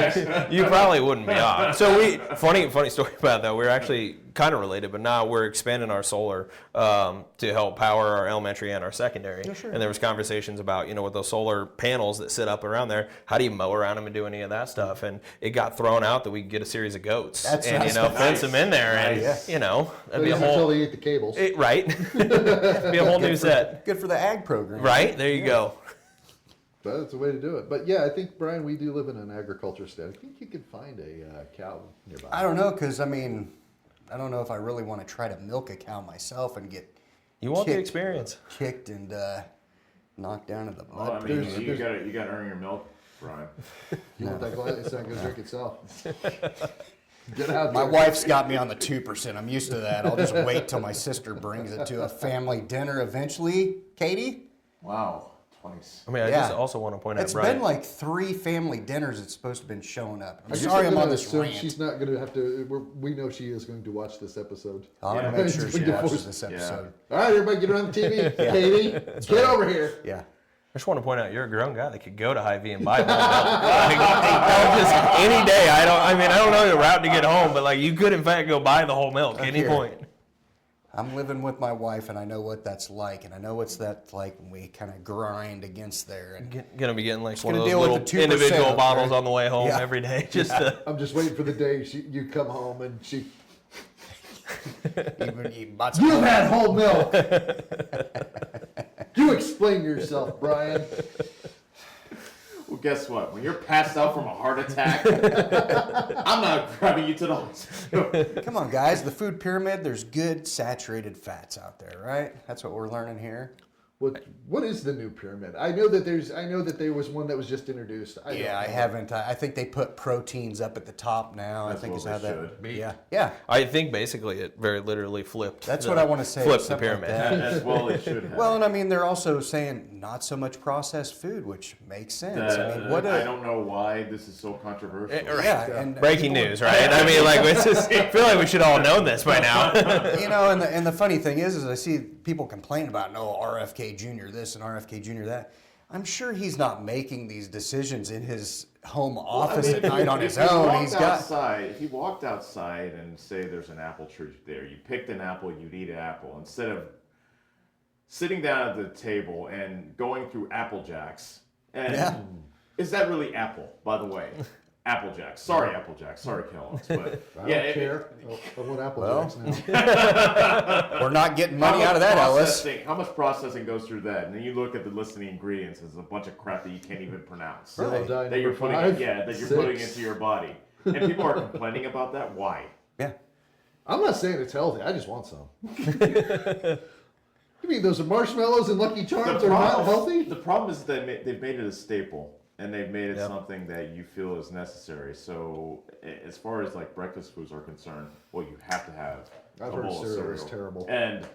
was gonna ask. You probably wouldn't be on. So funny story about that. We're actually kind of related, but now we're expanding our solar to help power our elementary and our secondary. sure. And there was conversations about, with those solar panels that sit up around there, how do you mow around them and do any of that stuff? And it got thrown out that we could get a series of goats That's and, nice. fence them in there. And, Nice. that'd be a Until whole, they eat the cables. right? Be a whole new set. Good for the ag program. Right? There you go. But that's a way to do it. But yeah, I think, Brian, we do live in an agriculture state. I think you could find a cow nearby. I don't know, because, I don't know if I really want to try to milk a cow myself and get You want the kicked- experience. kicked and knocked down in the Well, mud. I mean, you gotta earn your milk, Brian. You want that glass? It's not going to drink itself. Get out My there. wife's got me on the 2%. I'm used to that. I'll just wait till my sister brings it to a family dinner eventually. Katie? Wow, 20s. I mean, I Yeah. just also want to point out, It's Brian. been like 3 family dinners it's supposed to have been showing up. I'm I guess sorry I'm on gonna this assume rant. she's not going to have to. We know she is going to watch this episode. I'm going Yeah. to make sure she Yeah. watches this episode. All right, everybody, get around the TV. Katie, get over here. Yeah. I just want to point out you're a grown guy that could go to Hy-Vee and buy whole milk. Just any day. I don't know the route to get home, but you could in fact go buy the whole milk any Here. point. I'm living with my wife, and I know what that's like, and I know what's that like when we kind of grind against there. And Gonna be getting one of gonna those deal with little the 2%, individual okay? bottles on the way home Yeah. every day. Just to, I'm just waiting for the day you come home and she. even you bought some You had whole milk. You explain yourself, Brian. Well, guess what? When you're passed out from a heart attack, I'm not grabbing you to the hospital. Come on, guys. The food pyramid. There's good saturated fats out there, right? That's what we're learning here. What is the new pyramid? I know that there was one that was just introduced. I haven't. I think they put proteins up at the top now. That's I think what is how they that. should. Yeah, yeah. I think basically it very literally flipped. That's what I want to say. Flipped the something like pyramid. that. As well it should have. Well, and they're also saying not so much processed food, which makes sense. I don't know why this is so controversial. Yeah, and Breaking news, right? It's just, I feel like we should all know this by now. and the funny thing is I see people complain about RFK Jr. this and RFK Jr. that. I'm sure he's not making these decisions in his home office at night on his own. If he walked outside and say there's an apple tree there, you picked an apple, you'd eat an apple instead of sitting down at the table and going through Apple Jacks. And is that really apple, by the way? Apple Jacks. Sorry, Apple Jacks. Sorry, Kellogg's. But I yeah, don't care. I want Apple Jacks now. We're not getting money out of that, Ellis. How much processing goes through that? And then you look at the listing ingredients, there's a bunch of crap that you can't even pronounce. Really? That you're putting, putting into your body. And people are complaining about that. Why? Yeah. I'm not saying it's healthy. I just want some. You mean those marshmallows and Lucky Charms are not healthy? The problem is that they've made it a staple. And they've made it something that you feel is necessary. So, as far as breakfast foods are concerned, well, you have to have I've a heard bowl of cereal cereal. is terrible. And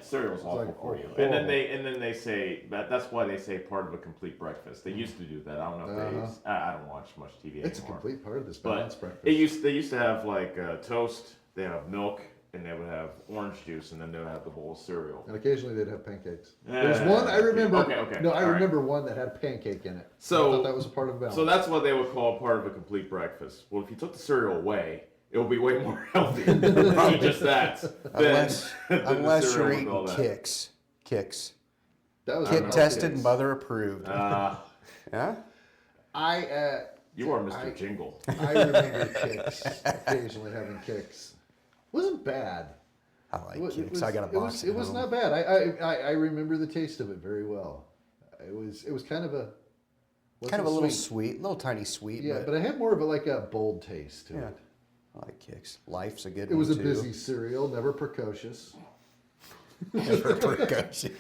cereal is awful for you. And then they say that's why they say part of a complete breakfast. They used to do that. I don't know if I don't watch much TV anymore. It's a complete part of this But balanced breakfast. they used to have toast. They have milk and they would have orange juice, and then they would have the bowl of cereal. And occasionally they'd have pancakes. There's one I remember. Okay. No, I All right. remember one that had a pancake in it. So I thought that was a part of the balance. So that's what they would call part of a complete breakfast. Well, if you took the cereal away, it would be way more healthy. Probably just that. Unless the cereal you're with eating all that. Kicks. that was Kid a tested, Kicks. mother approved. Yeah? You are Mr. Jingle. I remember Kicks. Occasionally having Kicks. Wasn't bad. I like It Kicks. was- I got a box. It was at not home. bad. I remember the taste of it very well. It was kind of a Kind of a little sweet, little tiny sweet. Yeah, but but it had more of like a bold taste to yeah, it. I like Kicks. Life's a good It one was a too. busy cereal, never precocious. Never percussion.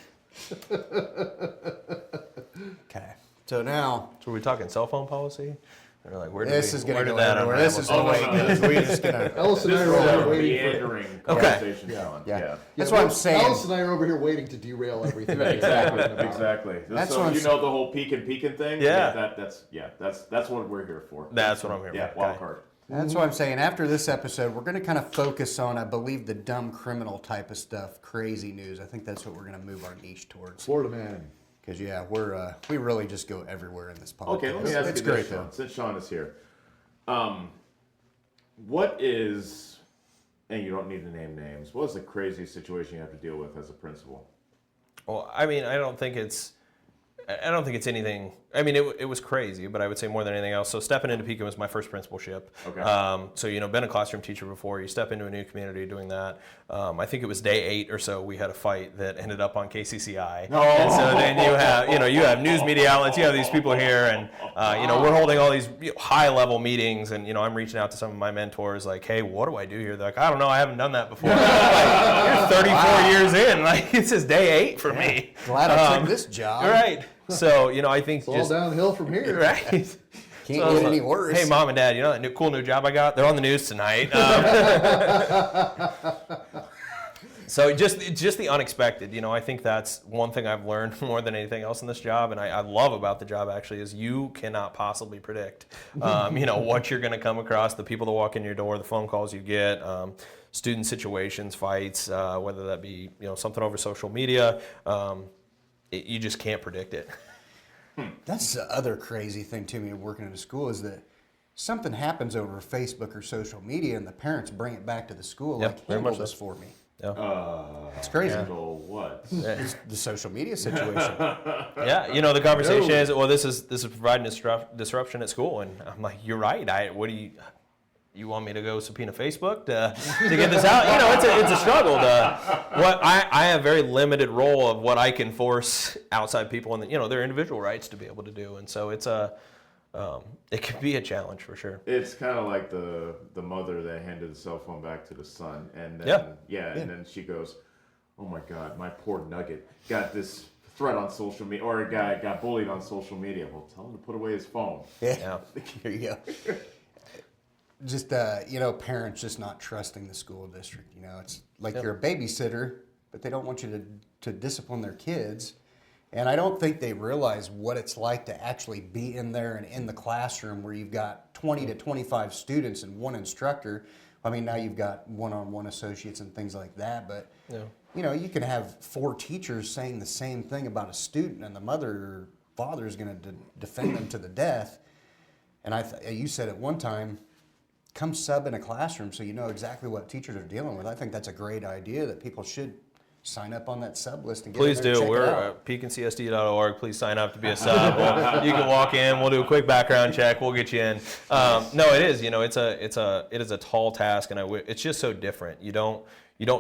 Okay, so now So are we talking cell phone policy? Or like where this is going where to did go that everywhere. This is unravel? the way it goes. We're just gonna. Ellis and This I is are over a here waiting for. meandering conversation, Sean. Yeah. That's Yeah, what well, I'm saying. Ellis and I are over here waiting to derail everything. Exactly. That's so what I'm you know the whole Pekin thing? Yeah. That's what we're here for. That's what I'm here Yeah, for. wild Okay. card. That's what I'm saying. After this episode, we're going to kind of focus on, I believe, the dumb criminal type of stuff, crazy news. I think that's what we're going to move our niche towards. Florida man. Because yeah, we really just go everywhere in this podcast. Okay, let me ask it's you great this, though. Sean, since Sean is here. What is, and you don't need to name names, what is the craziest situation you have to deal with as a principal? Well, I mean, I don't think it's anything. I mean, it was crazy, but I would say more than anything else. So stepping into Pekin was my first principalship. Okay. So been a classroom teacher before. You step into a new community doing that. I think it was day 8 or so. We had a fight that ended up on KCCI. Oh. And so then you have news media outlets. You have these people here, and we're holding all these high level meetings, and I'm reaching out to some of my mentors like, hey, what do I do here? They're like, I don't know. I haven't done that before. Like, you're 34 years in. Like this is day 8 for me. Glad I took this job. Right. So, I think It's all downhill from here. right. Can't So I get was any like, worse. Hey, mom and dad, that cool new job I got? They're on the news tonight. So just the unexpected. I think that's one thing I've learned more than anything else in this job, and I love about the job actually is you cannot possibly predict, what you're going to come across, the people that walk in your door, the phone calls you get, student situations, fights, whether that be something over social media. You just can't predict it. That's the other crazy thing to me working in a school is that something happens over Facebook or social media and the parents bring it back to the school Yep, like, very handle much this so. for me. It's crazy. Handle what? It's the social media situation. Yeah, the conversation is, well, this is providing disruption at school, and I'm like, you're right. What do you want me to go subpoena Facebook to get this out? It's a struggle. I have very limited role of what I can force outside people and their individual rights to be able to do, and so it can be a challenge for sure. It's kind of like the mother that handed the cell phone back to the son, and then and then she goes, "Oh my God, my poor nugget got this threat on social media, or a guy got bullied on social media." Well, tell him to put away his phone. Yeah. Here you go. Just, parents just not trusting the school district. It's like you're a babysitter, but they don't want you to discipline their kids. And I don't think they realize what it's like to actually be in there and in the classroom where you've got 20 to 25 students and one instructor. I mean, now you've got one-on-one associates and things like that, but you can have 4 teachers saying the same thing about a student, and the mother or father is going to defend them to the death. And you said at one time, come sub in a classroom so you know exactly what teachers are dealing with. I think that's a great idea that people should sign up on that sub list and get Please in there do. and check We're it out. pekincsd.org. Please sign up to be a sub. You can walk in. We'll do a quick background check. We'll get you in. No, it is. It is a tall task, and it's just so different. You don't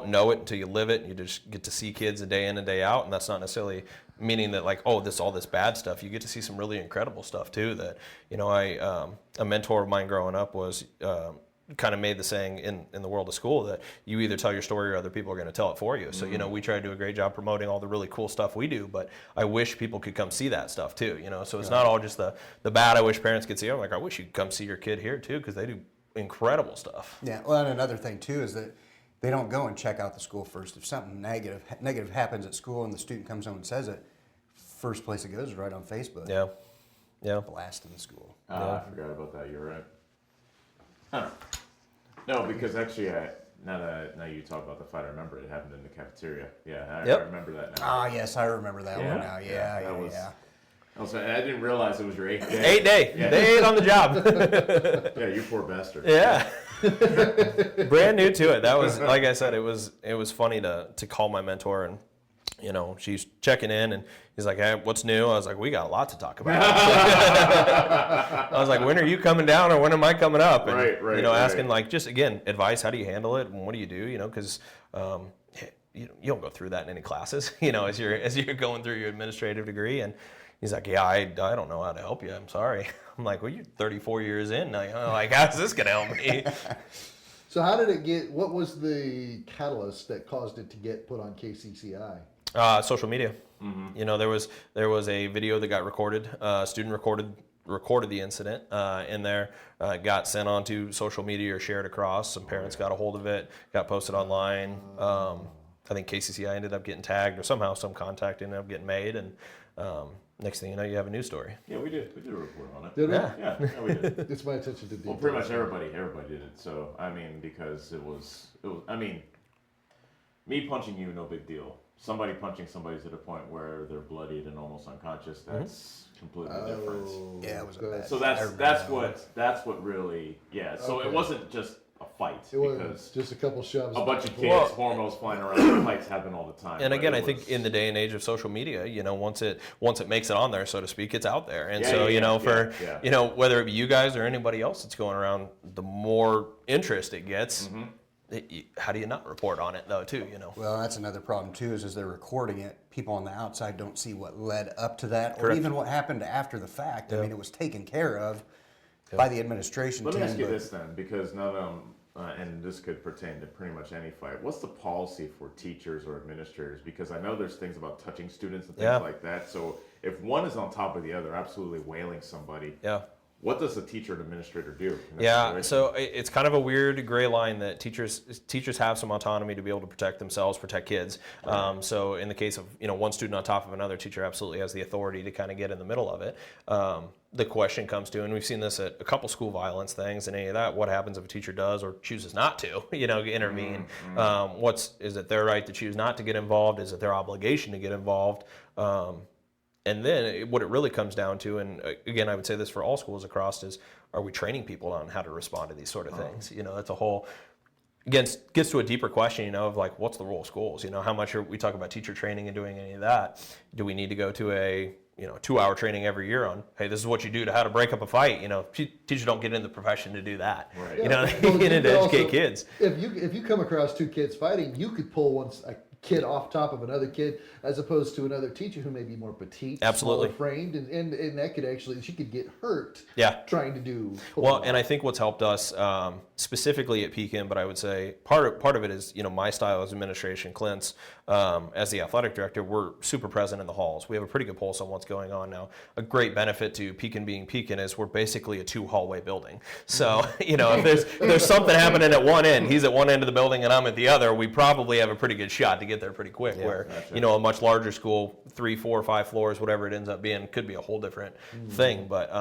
know it until you live it, and you just get to see kids a day in and day out, and that's not necessarily meaning that like, all this bad stuff. You get to see some really incredible stuff too. That a mentor of mine growing up was. Kind of made the saying in the world of school that you either tell your story or other people are going to tell it for you. So, we try to do a great job promoting all the really cool stuff we do, but I wish people could come see that stuff too, So it's not all just the bad. I wish parents could see. I'm like, I wish you'd come see your kid here too, because they do incredible stuff. Yeah, well, and another thing too is that they don't go and check out the school first. If something negative happens at school and the student comes home and says it, first place it goes is right on Facebook. Yeah. Blasting the school. I forgot about that. You're right. Huh. No, because actually, now you talk about the fight, I remember it happened in the cafeteria. Yeah, I Yep. remember that now. Ah, yes, I remember that one now. Yeah. I didn't realize it was your 8th day. 8 day. Yeah. They ate on the job. Yeah, you poor bastard. Yeah. Brand new to it. That was, like I said, it was funny to call my mentor, and she's checking in, and he's like, "Hey, what's new?" I was like, "We got a lot to talk about." I was like, "When are you coming down, or when am I coming up?" And Right. asking like, just again, advice. How do you handle it, and what do you do? Because you don't go through that in any classes. As you're going through your administrative degree, and he's like, "Yeah, I don't know how to help you. I'm sorry." I'm like, "Well, you're 34 years in now. Like, how's this gonna help me?" So how did it get? What was the catalyst that caused it to get put on KCCI? Social media. Mm-hmm. There was a video that got recorded. Student recorded the incident in there. Got sent onto social media or shared across. Some parents got a hold of it. Got posted online. I think KCCI ended up getting tagged, or somehow some contact ended up getting made, and next thing you know, you have a news story. Yeah, we did. We did a report on it. Did we? Yeah, we did. It's my attention to detail. Well, pretty much everybody did it. So because it was. Me punching you, no big deal. Somebody punching somebody to the point where they're bloodied and almost unconscious, that's completely different. Yeah, it was a bad. So that's what really, yeah. So Okay. it wasn't just a fight, It was because just a couple shoves. a bunch of kids, hormones flying around, fights happen all the time. And but again, it I think was- in the day and age of social media, once it makes it on there, so to speak, it's out there. And Yeah, so, yeah. whether it be you guys or anybody else that's going around, the more interest it gets, how do you not report on it though, too? Well, that's another problem too. Is as they're recording it, people on the outside don't see what led up to that, or Correct. even what happened after the fact. I Yeah. mean, it was taken care of by the administration Let team. me ask you but- this then, because and this could pertain to pretty much any fight. What's the policy for teachers or administrators? Because I know there's things about touching students and things Yeah. like that. So if one is on top of the other, absolutely wailing somebody, Yeah. what does a teacher and administrator do? in that Yeah, situation? so it's kind of a weird gray line that teachers have some autonomy to be able to protect themselves, protect kids. So in the case of one student on top of another, teacher absolutely has the authority to kind of get in the middle of it. The question comes to, and we've seen this at a couple school violence things and any of that, what happens if a teacher does or chooses not to, intervene? Is it their right to choose not to get involved? Is it their obligation to get involved? And then what it really comes down to, and again, I would say this for all schools across, is are we training people on how to respond to these sort of things? That's a whole, gets to a deeper question, of like, what's the role of schools? How much we talk about teacher training and doing any of that. Do we need to go to a 2-hour training every year on, hey, this is what you do to how to break up a fight? Teachers don't get into the profession to do that. Right. They Well, get you into could educate also- kids. If you come across two kids fighting, you could pull a kid off top of another kid, as opposed to another teacher who may be more petite, Absolutely. smaller framed, and that could she could get hurt. Yeah. Trying to do. Well, and I think what's helped us specifically at Pekin, but I would say part of it is my style as administration. Clint's as the athletic director, we're super present in the halls. We have a pretty good pulse on what's going on now. A great benefit to Pekin being Pekin is we're basically a 2-hallway building. So if there's something happening at one end, he's at one end of the building and I'm at the other, we probably have a pretty good shot to get there pretty quick. Where a much larger school, 3, 4, 5 floors, whatever it ends up being, could be a whole different thing. But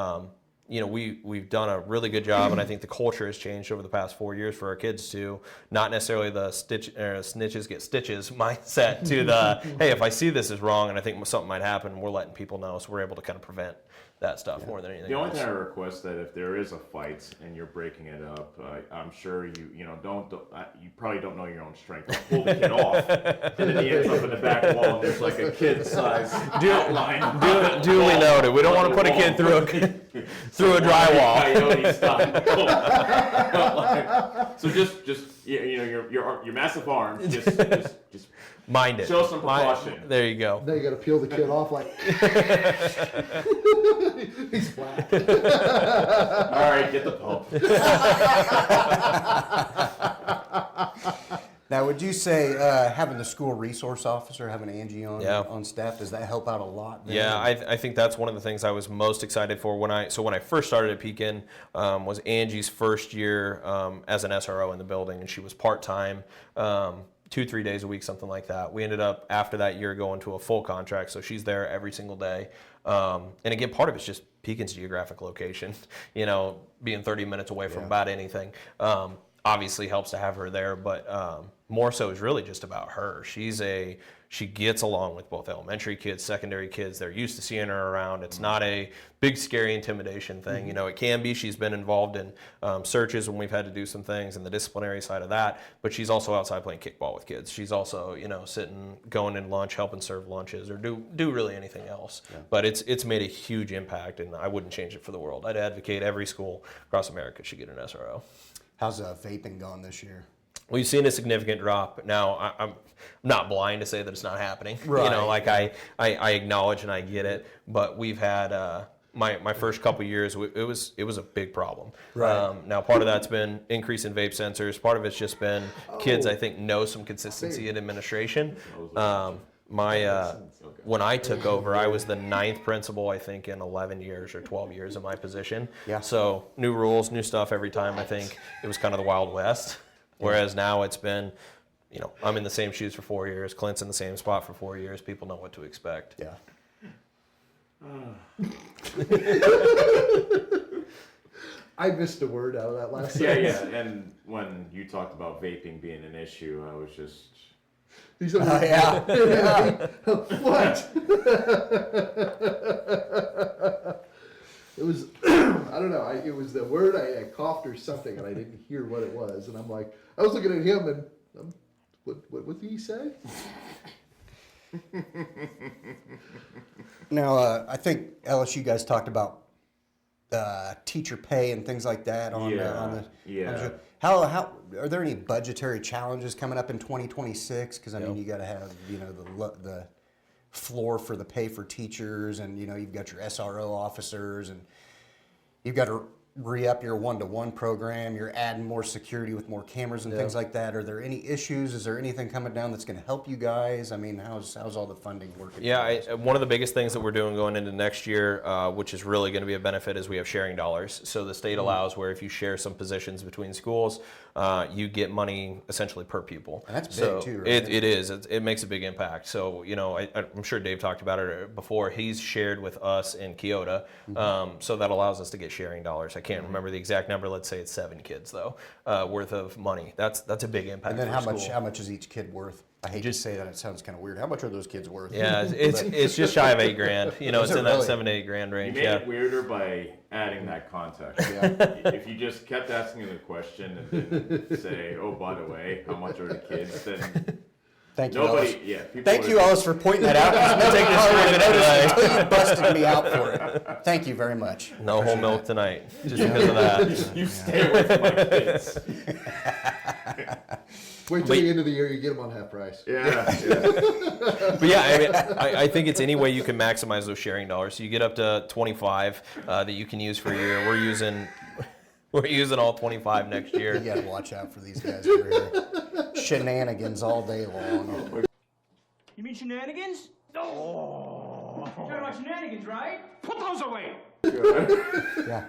we've done a really good job, and I think the culture has changed over the past 4 years for our kids to not necessarily the snitches get stitches mindset to the, hey, if I see this is wrong and I think something might happen, we're letting people know, so we're able to kind of prevent that stuff more than anything The only else. thing I request that if there is a fight and you're breaking it up, I'm sure you probably don't know your own strength. Don't pull the kid off, and then he ends up in the back wall and there's like a kid-sized outline. Duly noted. We don't want to put a kid through a drywall. Coyote style. So just your massive arms, just Mind it. show some precaution. There you go. Now you got to peel the kid off like he's flat. All right, get the pulp. Now, would you say having the school resource officer, having Angie on staff, does that help out a lot? Then? Yeah, I think that's one of the things I was most excited for when I first started at Pekin, was Angie's first year as an SRO in the building, and she was part-time, 2-3 days a week, something like that. We ended up after that year going to a full contract, so she's there every single day. And again, part of it's just Pekin's geographic location, being 30 minutes away from about anything. obviously helps to have her there, but more so is really just about her. She gets along with both elementary kids, secondary kids. They're used to seeing her around. It's not a big, scary intimidation thing. You know, it can be. She's been involved in searches when we've had to do some things and the disciplinary side of that. But she's also outside playing kickball with kids. She's also, you know, sitting, going in lunch, helping serve lunches, or do really anything else. Yeah. But it's made a huge impact, and I wouldn't change it for the world. I'd advocate every school across America should get an SRO. How's vaping gone this year? We've seen a significant drop. Now, I'm not blind to say that it's not happening. Right. You know, like I acknowledge and I get it, but we've had my first couple years, it was a big problem. Right. Now, part of that's been increase in vape sensors. Part of it's just been kids, I think, know some consistency in administration. When I took over, I was the 9th principal, I think, in 11 years or 12 years of my position. Yeah. So new rules, new stuff every time. I think it was kind of the Wild West. Whereas now it's been, you know, I'm in the same shoes for 4 years. Clint's in the same spot for 4 years. People know what to expect. Yeah. I missed a word out of that last Yeah, sentence. yeah. And when you talked about vaping being an issue, I was just. These are Yeah. Yeah. what? It was, I don't know, it was the word, I coughed or something, and I didn't hear what it was. And I'm like, I was looking at him, and what did he say? Now, I think, Ellis, you guys talked about teacher pay and things like that on the How are there any budgetary challenges coming up in 2026? Because I mean, you got to have, you know, the floor for the pay for teachers, and you know, you've got your SRO officers, and you've got to re-up your one-to-one program. You're adding more security with more cameras and things like that. Are there any issues? Is there anything coming down that's going to help you guys? I mean, how's all the funding working? Yeah, one of the biggest things that we're doing going into next year, which is really going to be a benefit, is we have sharing dollars. So the state allows where if you share some positions between schools, you get money essentially per pupil. And that's big too, right? It is. It makes a big impact. So, you know, I'm sure Dave talked about it before. He's shared with us in Kyoto, so that allows us to get sharing dollars. I can't remember the exact number. Let's say it's 7 kids though, worth of money. That's a big impact. And then for how much is each kid worth? I hate to say that, it sounds kind of weird. How much are those kids worth? Yeah, it's just shy of $8,000. You know, it's in that $7,000 to $8,000 range. You made it weirder by adding that context. If you just kept asking the question and didn't say, "Oh, by the way, how much are the kids?" Then Thank you, nobody. Ellis. Yeah. People Thank you, Ellis, for pointing that out. Take this straight Until you busted me out for it. Thank you very much. No whole milk tonight, just because of that. You stay away from my kids. Wait till the end of the year, you get them on half price. Yeah. But yeah, I mean, I think it's any way you can maximize those sharing dollars. So you get up to 25 that you can use for a year. We're using all 25 next year. You got to watch out for these guys over here. Shenanigans all day long. You mean shenanigans? No. You're talking about shenanigans, right? Put those away. Yeah.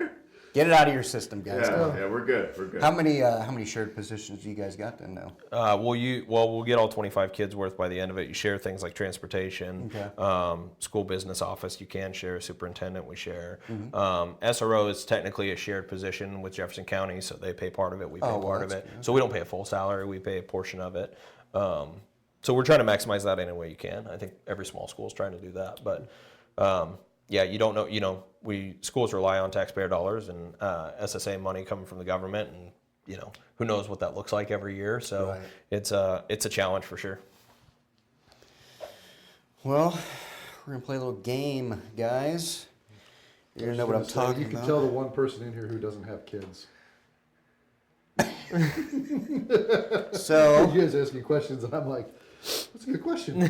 Get it out of your system, guys. Yeah, we're good. We're good. How many shared positions do you guys got then now? We'll get all 25 kids worth by the end of it. You share things like transportation, school business office. You can share a superintendent. We share. SRO is technically a shared position with Jefferson County, so they pay part of it. We pay part of it. Good. So we don't pay a full salary. We pay a portion of it. So we're trying to maximize that any way you can. I think every small school is trying to do that, but. Yeah, you don't know. You know, schools rely on taxpayer dollars and SSA money coming from the government, and you know, who knows what that looks like every year. So it's a challenge for sure. Well, we're gonna play a little game, guys. You don't know what I'm talking You can about. tell the one person in here who doesn't have kids. So You guys ask me questions, and I'm like, that's a good question.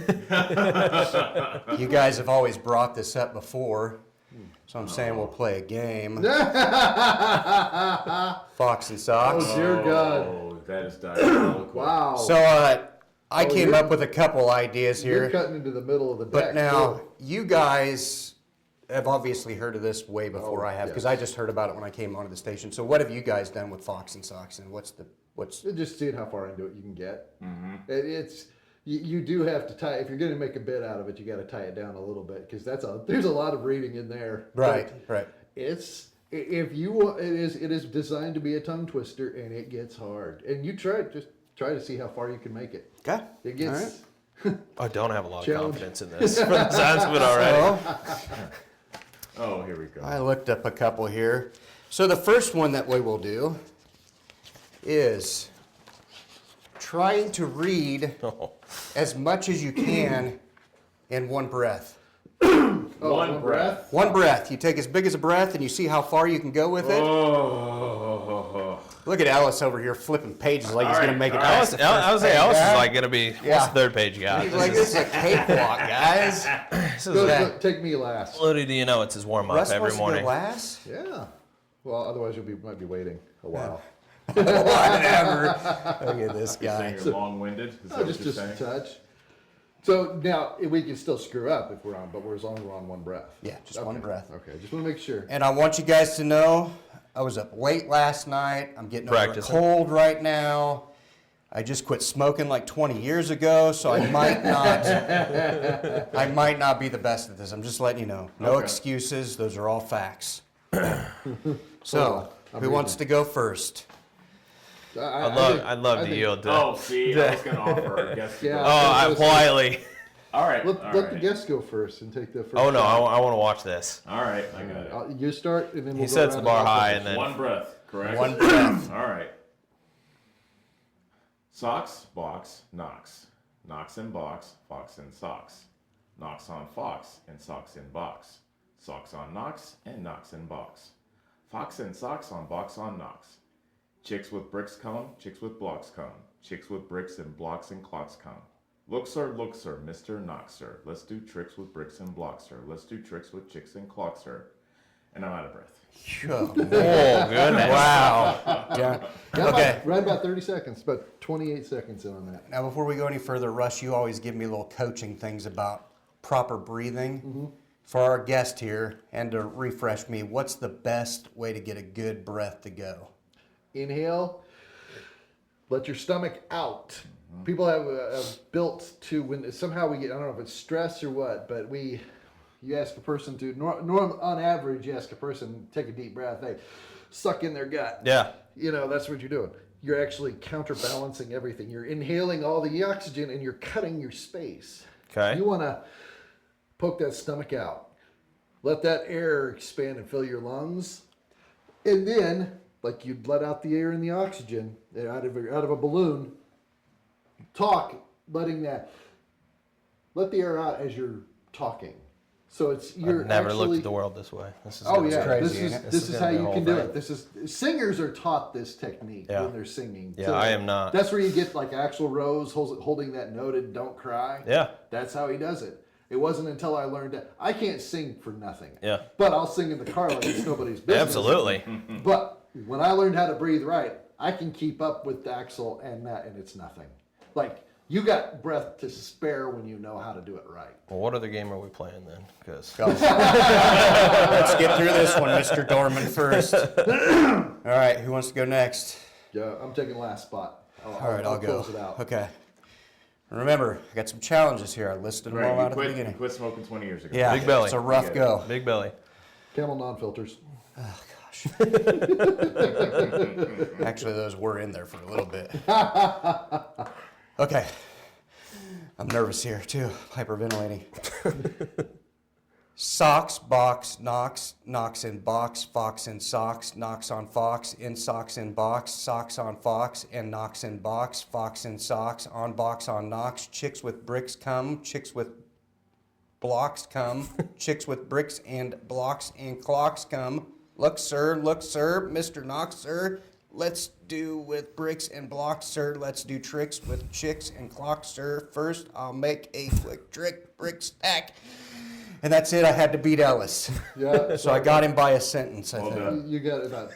you guys have always brought this up before, so I'm saying we'll play a game. Fox and Socks. Oh, dear God. Oh, that is diabolical. Wow. So I came you're- up with a couple ideas You're here, cutting into the middle of the but deck. now too. you guys have obviously heard of this way before I have, because yes. I just heard about it when I came onto the station. So what have you guys done with Fox and Socks, and what's You're just seeing how far into it you can get. It's you do have to tie. If you're going to make a bid out of it, you got to tie it down a little bit, because there's a lot of reading in there. right? But it's If you want, it is designed to be a tongue twister, and it gets hard. And you try to see how far you can make it. Okay. It gets. I don't have a lot of Challenge. confidence in this from the sounds of it already. Oh, here we go. I looked up a couple here. So the first one that we will do is trying to read as much as you can in one breath. One breath. One breath. You take as big as a breath and you see how far you can go with it. Oh. Look at Ellis over here flipping pages like he's All going to right, make it all past the first I was saying, page, Alice is huh? like going to be, Yeah. what's the third page you got? He's like, this is a cakewalk, guys. This is Go, take me last. Little do you know, it's his warm-up Russ every wants to go morning. last? Yeah. Well, otherwise might be waiting a while. Whatever. Look at this You're guy. saying you're long-winded? Is that Oh, what just you're a saying? touch. So now we can still screw up if we're on, but we're as long as we're on one breath. Yeah, just one breath. Okay, just want to make sure. And I want you guys to know, I was up late last night. I'm getting over a Practicing. cold right now. I just quit smoking like 20 years ago, so I might not be the best at this. I'm just letting you know. No Okay. excuses. Those are all facts. So, I'm who wants to go first? I'd love to yield to. Oh, see, I was going to offer a guest. Yeah. I politely. All right. Let all the right. guest go first and take the first. Oh no, shot. I want to watch this. All right, I got it. You start, and then we'll He go sets the around bar and high, I'll and then One breath, correct? One breath. All right. Socks, box, knocks. Knocks in box, fox in socks. Knocks on fox, and socks in box. Socks on knocks, and knocks in box. Fox and socks on box on knocks. Chicks with bricks come, chicks with blocks come. Chicks with bricks and blocks and clocks come. Look, sir, Mr. Knox, sir. Let's do tricks with bricks and blocks, sir. Let's do tricks with chicks and clocks, sir. And I'm out of breath. Oh, oh goodness. wow. Yeah. Okay. right about 30 seconds, about 28 seconds in on that. Now, before we go any further, Russ, you always give me little coaching things about proper breathing. Mm-hmm. For our guest here, and to refresh me, what's the best way to get a good breath to go? Inhale, let your stomach out. People have built to, when somehow we get, I don't know if it's stress or what, but you ask a person to, on average, you ask a person, take a deep breath, hey, suck in their gut. Yeah. You know, that's what you're doing. You're actually counterbalancing everything. You're inhaling all the oxygen and you're cutting your space. Okay. You want to poke that stomach out. Let that air expand and fill your lungs. And then, like you'd let out the air and the oxygen out of a balloon, talk, let the air out as you're talking. So you're I've never actually, looked at the world this way. This is Oh gonna yeah, be crazy, this ain't it? is is how gonna be you a can whole do thing. it. Singers are taught this technique Yeah. when they're singing. Yeah, I am not. That's where you get like actual Rose holding that noted "Don't cry." Yeah. That's how he does it. It wasn't until I learned that I can't sing for nothing. Yeah. But I'll sing in the car like it's nobody's business. Absolutely. But when I learned how to breathe right, I can keep up with the Axel and that, and it's nothing. Like you got breath to spare when you know how to do it right. Well, what other game are we playing then? Because Let's get through this one, Mr. Dorman, first. All right, who wants to go next? Yeah, I'm taking last spot. All right, I'll go. close it out. Okay. Remember, I got some challenges here. I listed them all Right, out you at the quit, beginning. you quit smoking 20 years ago. Yeah, Big belly. it's a rough Yeah. go. Big belly. Camel non-filters. Actually, those were in there for a little bit. Okay. I'm nervous here, too. Hyperventilating. Socks, box, knocks, knocks in box, fox in socks, knocks on fox, in socks in box, socks on fox, and knocks in box, fox in socks, on box on knocks, chicks with bricks come, chicks with blocks come, chicks with bricks and blocks and clocks come. Look, sir, Mr. Knox, sir. Let's do with bricks and blocks, sir. Let's do tricks with chicks and clocks, sir. First, I'll make a quick trick, brick stack. And that's it. I had to beat Ellis. Yeah. So I got him by a sentence, I Well think. done. You got about.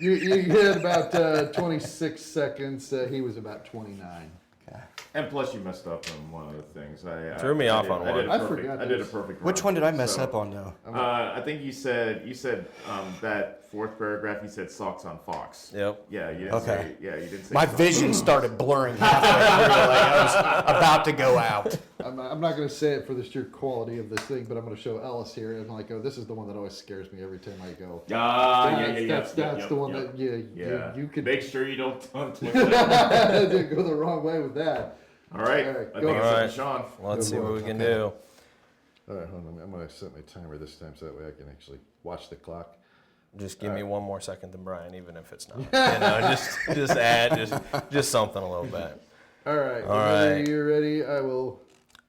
You had about 26 seconds. He was about 29. And plus, you messed up on one of the things. Threw me off on I one. did I a perfect, forgot I did a those. perfect Which run, one did I mess so- up on, though? I think you said that fourth paragraph. You said socks on Fox. Yep. Yeah, you didn't Okay. say. Yeah, you didn't say. My socks. vision started blurring halfway through, like I was about to go out. I'm not going to say it for the sheer quality of this thing, but I'm going to show Ellis here, and like, oh, this is the one that always scares me every time I go. That's the one that you could make sure you don't go the wrong way with that. All right. All right, I go. think it's All up right. to Sean. Let's see what we can Okay. do. All right, hold on. I'm going to set my timer this time so that way I can actually watch the clock. Just give me one more second than Brian, even if it's not. Just add just something a little bit. All right. All Whenever right. you're ready, I will.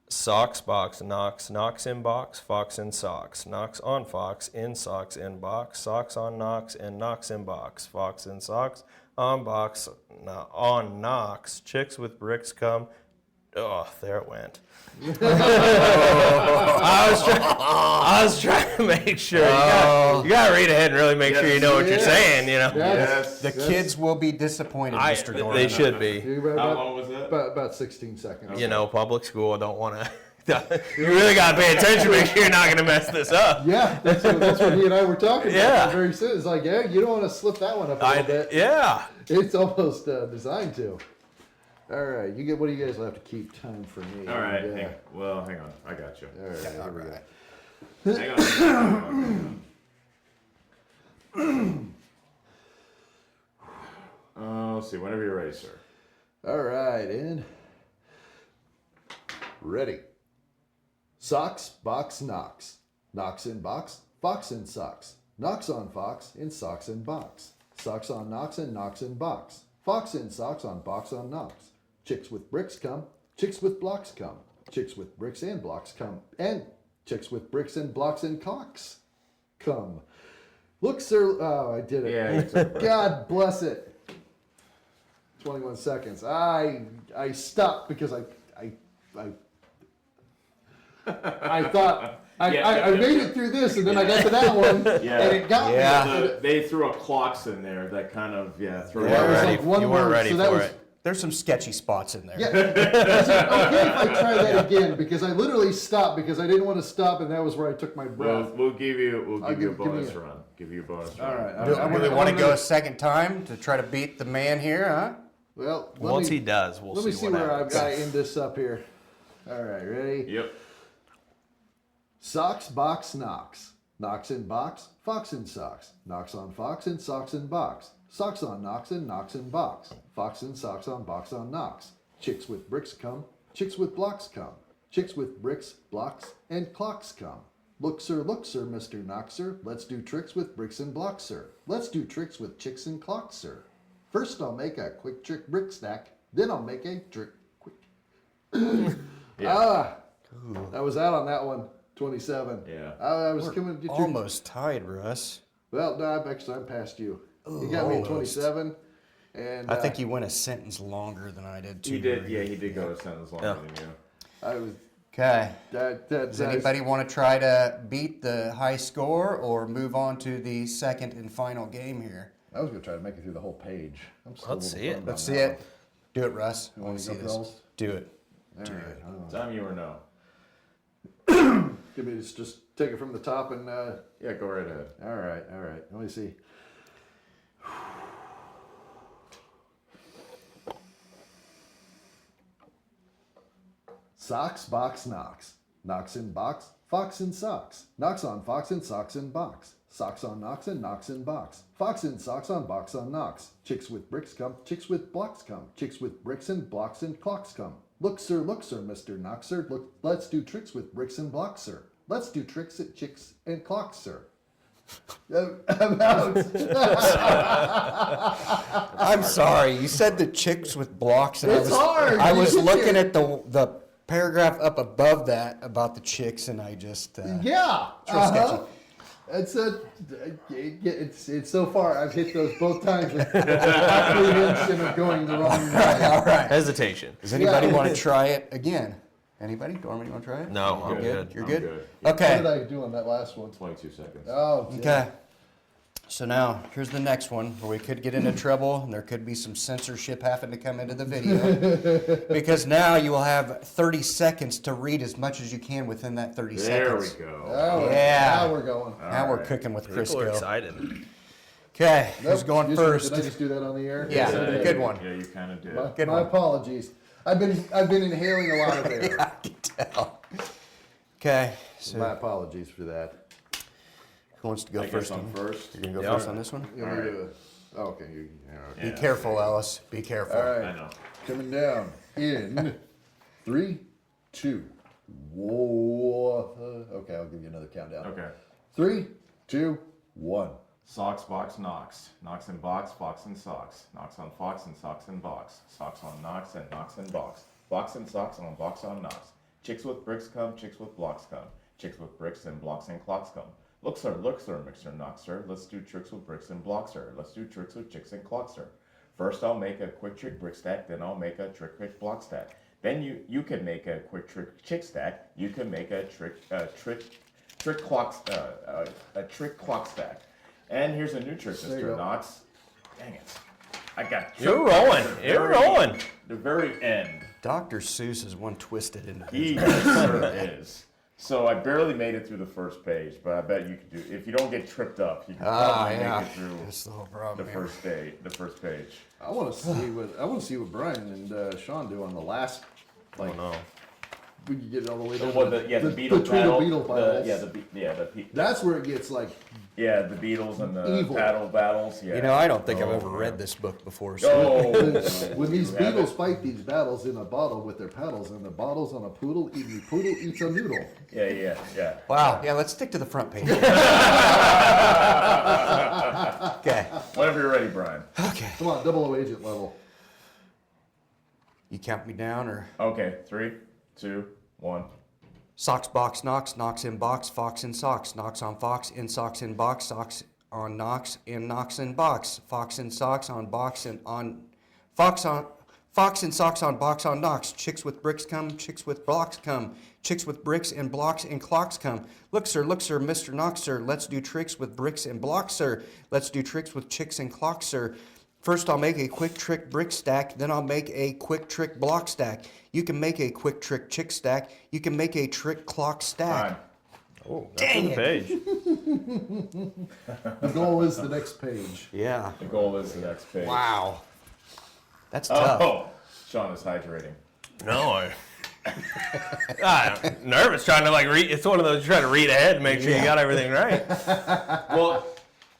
Socks box knocks in box fox in socks knocks on fox in socks in box socks on knocks and knocks in box fox in socks on box on knocks chicks with bricks come. Oh, there it went. I was trying to make sure you gotta read ahead and really make sure you know what you're saying. You know, Yes. The kids will be disappointed, Mr. Dorman. they should be. You're How about, long was that? about 16 seconds. You know, public school. I don't want to. You really gotta pay attention. Make sure you're not gonna mess this up. Yeah, that's what he and I were talking about Yeah. very soon. It's like, yeah, you don't want to slip that one up a little bit. Yeah. It's almost designed to. All right, what do you guys will have to keep time for me? All right. And, Hang on. I got you. All right, here we go. Hang on. Let's see. Whenever you're ready, sir. All right, and ready. Socks, box, knocks. Knocks in box, fox in socks. Knocks on fox, in socks in box. Socks on knocks and knocks in box. Fox in socks on box on knocks. Chicks with bricks come, chicks with blocks come. Chicks with bricks and blocks come, and chicks with bricks and blocks and clocks come. Look, sir. Oh, I did it. Yeah. You took a break. God bless it. 21 seconds. I stopped because I thought I made it through this, and then I got to that one, Yeah. and it got me. They threw a clocks in there that kind of threw You weren't It was ready. like one You weren't word, ready so that for was- it. There's some sketchy spots in there. Yeah. Is it okay if I try that again? Because I literally stopped because I didn't want to stop, and that was where I took my breath. We'll give you a give me bonus a- run. Give you a bonus run. All right. Do I'm we gonna- want to I'm go gonna- a second time to try to beat the man here, huh? Well, Once he does, we'll let me see see what where happens. I've got to end this up here. All right, ready? Yep. Socks, box, knocks. Knocks in box, fox in socks. Knocks on fox and socks in box. Socks on knocks and knocks in box. Fox in socks on box on knocks. Chicks with bricks come, chicks with blocks come. Chicks with bricks, blocks, and clocks come. Look, sir, Mr. Knoxer. Let's do tricks with bricks and blocks, sir. Let's do tricks with chicks and clocks, sir. First I'll make a quick trick brick stack, then I'll make a trick quick. Yeah. I was out on that one. 27. Yeah. I was coming to Almost tied, Russ. Well, no, I'm past you. You got me at almost. 27. And I think you went a sentence longer than I did, too. He did. Yeah, he did go a sentence longer than you. I was. Okay. Does Does anybody want to try to beat the high score or move on to the second and final game here? I was going to try to make it through the whole page. I'm still Let's a little see it. bummed Let's on see that it. Do it, Russ. I want to see go for this. those? Do it. one. All right. hold on. Time you or no? Give me just take it from the top and. Yeah, go right ahead. All right. Let me see. Socks, box, knocks. Knocks in box, fox in socks. Knocks on fox and socks in box. Socks on knocks and knocks in box. Fox in socks on box on knocks. Chicks with bricks come, chicks with blocks come. Chicks with bricks and blocks and clocks come. Look, sir, Mr. Knoxer. Look, let's do tricks with bricks and blocks, sir. Let's do tricks at chicks and clocks, sir. I'm out. I'm sorry. You said the chicks with blocks, and It's hard. I was You looking can't- at the paragraph up above that about the chicks, and I just Yeah. real sketchy. It's so far I've hit those both times with apprehension of going the wrong way. all right. Hesitation. Does anybody want to try it again? Anybody? Dorman, you want to try it? No, I'm You're good. You're I'm good. good. What did Okay. I do on that last one? 22 seconds. Oh, Okay. So now, here's the next one where we could get into trouble and there could be some censorship having to come into the video. Because now you will have 30 seconds to read as much as you can within that 30 There seconds. we go. Oh, Yeah. Now we're going. Now we're cooking with People are Crisco. excited. Okay, who's Nope, going first? Did I just do that on the air? Yeah. Yes, I did. Good one. Yeah, you kind of did. Good My one. apologies. I've been inhaling a lot of air. I can tell. Okay, so My apologies for that. who wants to go I guess first? I'm first. You're going to go Yeah. first on this one? You want me to- oh, okay. Be Yeah. careful, Ellis. Be careful. All I right. know. Coming down in 3, 2, 1. Okay, I'll give you another countdown. Okay. 3, 2, 1. Socks, box, knocks. Knocks in box, fox in socks. Knocks on fox and socks in box. Socks on knocks and knocks in box. Box and socks on box on knocks. Chicks with bricks come, chicks with blocks come. Chicks with bricks and blocks and clocks come. Look, sir, mixer, knock, sir. Let's do tricks with bricks and blocks, sir. Let's do tricks with chicks and clocks, sir. First, I'll make a quick trick brick stack, then I'll make a trick block stack. Then you can make a quick trick chick stack. You can make a trick clock stack. And here's a new trick, There you Mr. go. Knox. Dang it. I got You're tricked rolling. at the You're very- rolling. The very end. Dr. Seuss is one twisted individual. He sure is. So I barely made it through the first page, but I bet you could do. If you don't get tripped up, you can probably make it through That's the whole problem. the here. first page. I want to see what Brian and Sean do on the last. Like, Oh no. we can get all the way down. Well, to the Beetle Tweedle paddle. Beetle battles. That's That's where it gets like the Beatles and the Evil. paddle battles. Yeah. You know, I don't think I've Oh, ever yeah. read this book before. So. Oh, when these you have beetles it. fight these battles in a bottle with their paddles, and the bottle's on a poodle, eating poodle eats a noodle. Yeah. Wow. Yeah, let's stick to the front page. Okay. Whenever you're ready, Brian. Okay. Come on, 00 agent level. You count me down or? Okay, 3, 2, 1. Socks, box, knocks, knocks in box, fox in socks, knocks on fox, in socks in box, socks on knocks, in knocks in box, fox in socks on box and on fox in socks on box on knocks. Chicks with bricks come, chicks with blocks come, chicks with bricks and blocks and clocks come. Look, sir, Mr. Knox, sir, let's do tricks with bricks and blocks, sir. Let's do tricks with chicks and clocks, sir. First, I'll make a quick trick brick stack, then I'll make a quick trick block stack. You can make a quick trick chick stack. You can make a trick clock stack. Time. Oh, that's in the page. The goal is the next page. Yeah. The goal is the next page. Wow. That's tough. Oh, Sean is hydrating. No, I'm nervous trying to read. It's one of those you try to read ahead and make sure you got everything right. Well,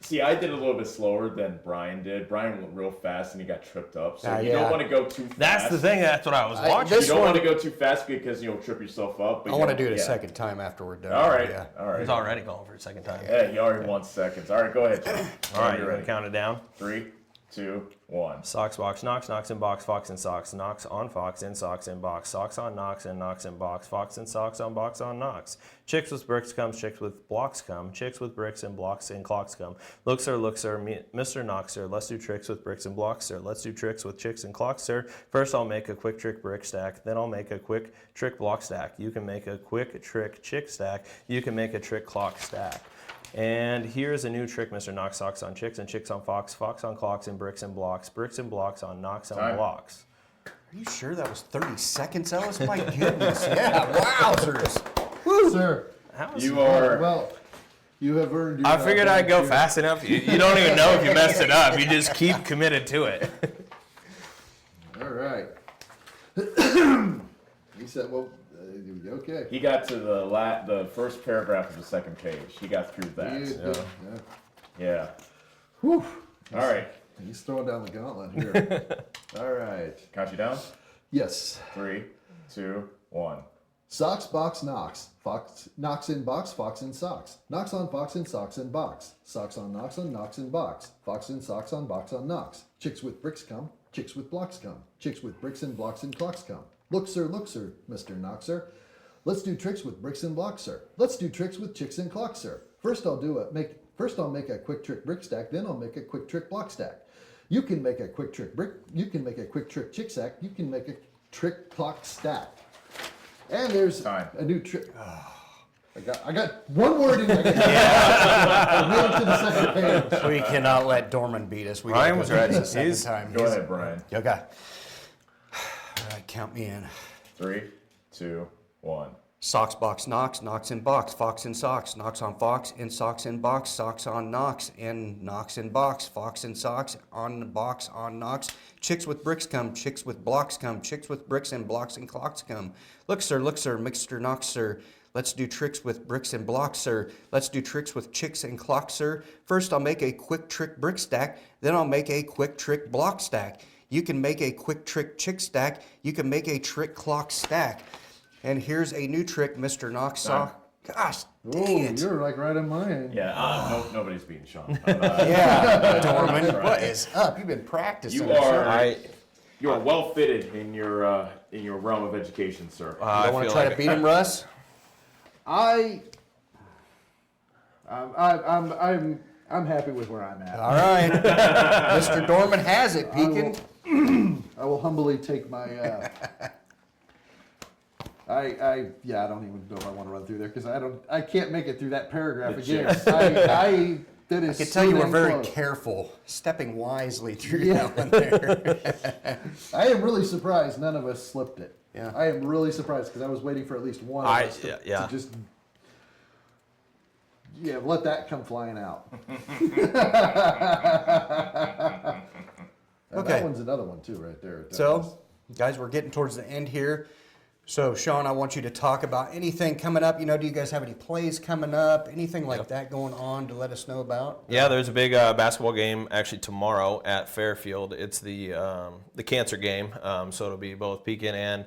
see, I did a little bit slower than Brian did. Brian went real fast and he got tripped up. So you yeah. don't want to go too fast. That's the thing. That's what I was watching. this You don't one- want to go too fast because you'll trip yourself up. But I you want to don't- do it a yeah. second time after we're done. All right. Yeah. All right. He's already going for a second time. Yeah, he already won seconds. All right, go ahead, Sean. All right, you're you ready. ready? Count it down. 3, 2, 1. Socks, box, knocks, knocks in box, fox in socks, knocks on fox, in socks in box, socks on knocks and knocks in box, fox in socks on box on knocks. Chicks with bricks come, chicks with blocks come, chicks with bricks and blocks and clocks come. Look, sir, Mr. Knox, sir, let's do tricks with bricks and blocks, sir. Let's do tricks with chicks and clocks, sir. First, I'll make a quick trick brick stack, then I'll make a quick trick block stack. You can make a quick trick chick stack. You can make a trick clock stack. And here's a new trick, Mr. Knox. Socks on chicks and chicks on fox, fox on clocks and bricks and blocks on knocks on Time. blocks. Are you sure that was 30 seconds, Ellis? My goodness. Yeah. Wowzers. Sir, You are. well, you have earned your I figured I'd go volunteer. fast enough. You don't even know if you messed it up. You just keep committed to it. All right. He said, well, okay. He got to the first paragraph of the second page. He got through that. Yeah. Whew. All right. He's throwing down the gauntlet here. All right. Count you down. Yes. 3, 2, 1. Socks, box, knocks. Fox knocks in box, fox in socks. Knocks on fox in socks in box. Socks on knocks in box. Fox in socks on box on knocks. Chicks with bricks come. Chicks with blocks come. Chicks with bricks and blocks and clocks come. Look, sir, Mr. Knoxer. Let's do tricks with bricks and blocks, sir. Let's do tricks with chicks and clocks, sir. First I'll make a quick trick brick stack, then I'll make a quick trick block stack. You can make a quick trick brick, you can make a quick trick chick stack, you can make a trick clock stack. And there's Time. a new trick. I got one word in there. I made it to the second page. We cannot let Dorman beat us. We Brian gotta was go ready. this a second He's- time. Go ahead, Brian. Okay. All right, count me in. 3, 2, 1. Socks box knocks, knocks in box, fox in socks, knocks on fox, in socks in box, socks on knocks, in knocks in box, fox in socks, on box, on knocks. Chicks with bricks come, chicks with blocks come, chicks with bricks and blocks and clocks come. Look, sir, Mr. Knox, sir. Let's do tricks with bricks and blocks, sir. Let's do tricks with chicks and clocks, sir. First, I'll make a quick trick brick stack, then I'll make a quick trick block stack. You can make a quick trick chick stack, you can make a trick clock stack. And here's a new trick, Mr. Knox saw. Gosh, dang Ooh, it. you're like right on my end. Yeah, nobody's beating Shawn. Yeah, Dorman, what is up? You've been practicing. You are I you are well fitted in your realm of education, sir. You I don't want to feel try like to beat him, Russ? I'm happy with where I'm at. All right. Mr. Dorman has it, Pekin. I will humbly take my. I don't even know if I want to run through there because I can't make it through that paragraph again. That is I can tell so you were damn very close. careful, stepping wisely through Yeah. that one there. I am really surprised none of us slipped it. Yeah. I am really surprised because I was waiting for at least one of I- us to yeah. just let that come flying out. And Okay. that one's another one too, right there. So, guys, we're getting towards the end here. So, Shawn, I want you to talk about anything coming up. You know, do you guys have any plays coming up? Anything like that going on to let us know about? Yeah, there's a big basketball game actually tomorrow at Fairfield. It's the cancer game, so it'll be both Pekin and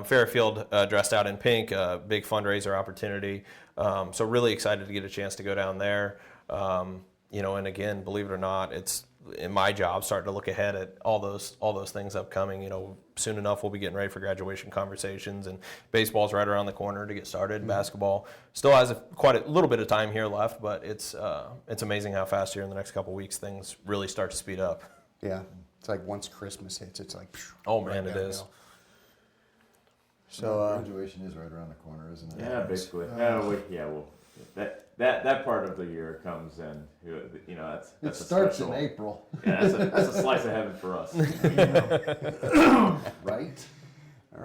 Fairfield dressed out in pink. Big fundraiser opportunity. So really excited to get a chance to go down there. You know, and again, believe it or not, it's in my job starting to look ahead at all those things upcoming. You know, soon enough we'll be getting ready for graduation conversations, and baseball's right around the corner to get started. Basketball still has quite a little bit of time here left, but it's amazing how fast here in the next couple weeks things really start to speed up. Yeah. It's like once Christmas hits, it's like, phew, Oh right man, it is. downhill. So, graduation is right around the corner, isn't it? Yeah, basically. Well, that part of the year comes in. You know, that's It starts special, in April, Yeah, that's a slice of heaven for us. right?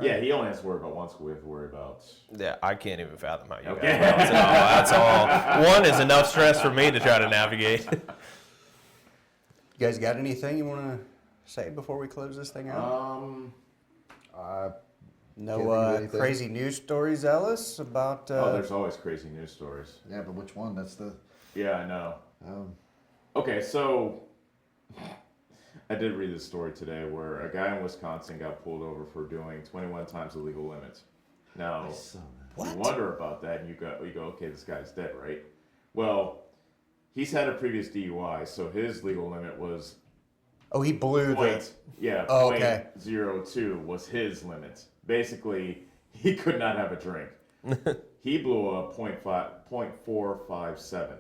Yeah, he only has to worry about one school. We have to worry about. Yeah, I can't even fathom how you Okay. guys balance it all. That's all. One is enough stress for me to try to navigate. you guys got anything you want to say before we close this thing out? Can't No think of anything. crazy news stories, Ellis, about... There's always crazy news stories. Yeah, but which one? That's the. Yeah, I know. Um, Okay, so I did read this story today where a guy in Wisconsin got pulled over for doing 21 times the legal limit. Now, you wonder about that, and you go, okay, this guy's dead, right? Well, he's had a previous DUI, so his legal limit was oh, he blew point. Yeah, Oh, okay. 0.02 was his limit. Basically, he could not have a drink. He blew a 0.457.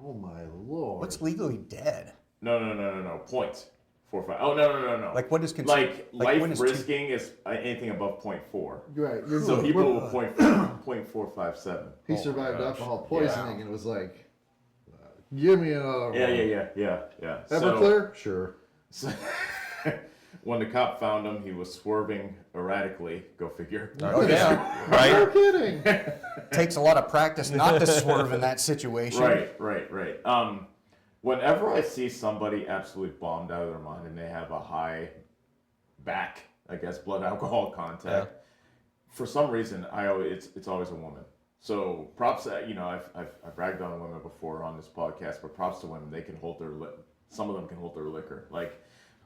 oh my lord! What's legally dead? No. 0.45. Oh, no. Like, what is considered... Like when life is risking is anything above 0.4. Right. You're So he blew a 0.457. He survived gosh. alcohol poisoning, and it was like, give me another one. Yeah. Everclear? Sure. So when the cop found him, he was swerving erratically. Go figure. Oh, yeah. No Right? kidding. Takes a lot of practice not to swerve in that situation. Right. Whenever I see somebody absolutely bombed out of their mind and they have a high back, I guess, blood alcohol contact, for some reason, it's always a woman. So props, I've ragged on women before on this podcast, but props to women. They can hold some of them can hold their liquor. Like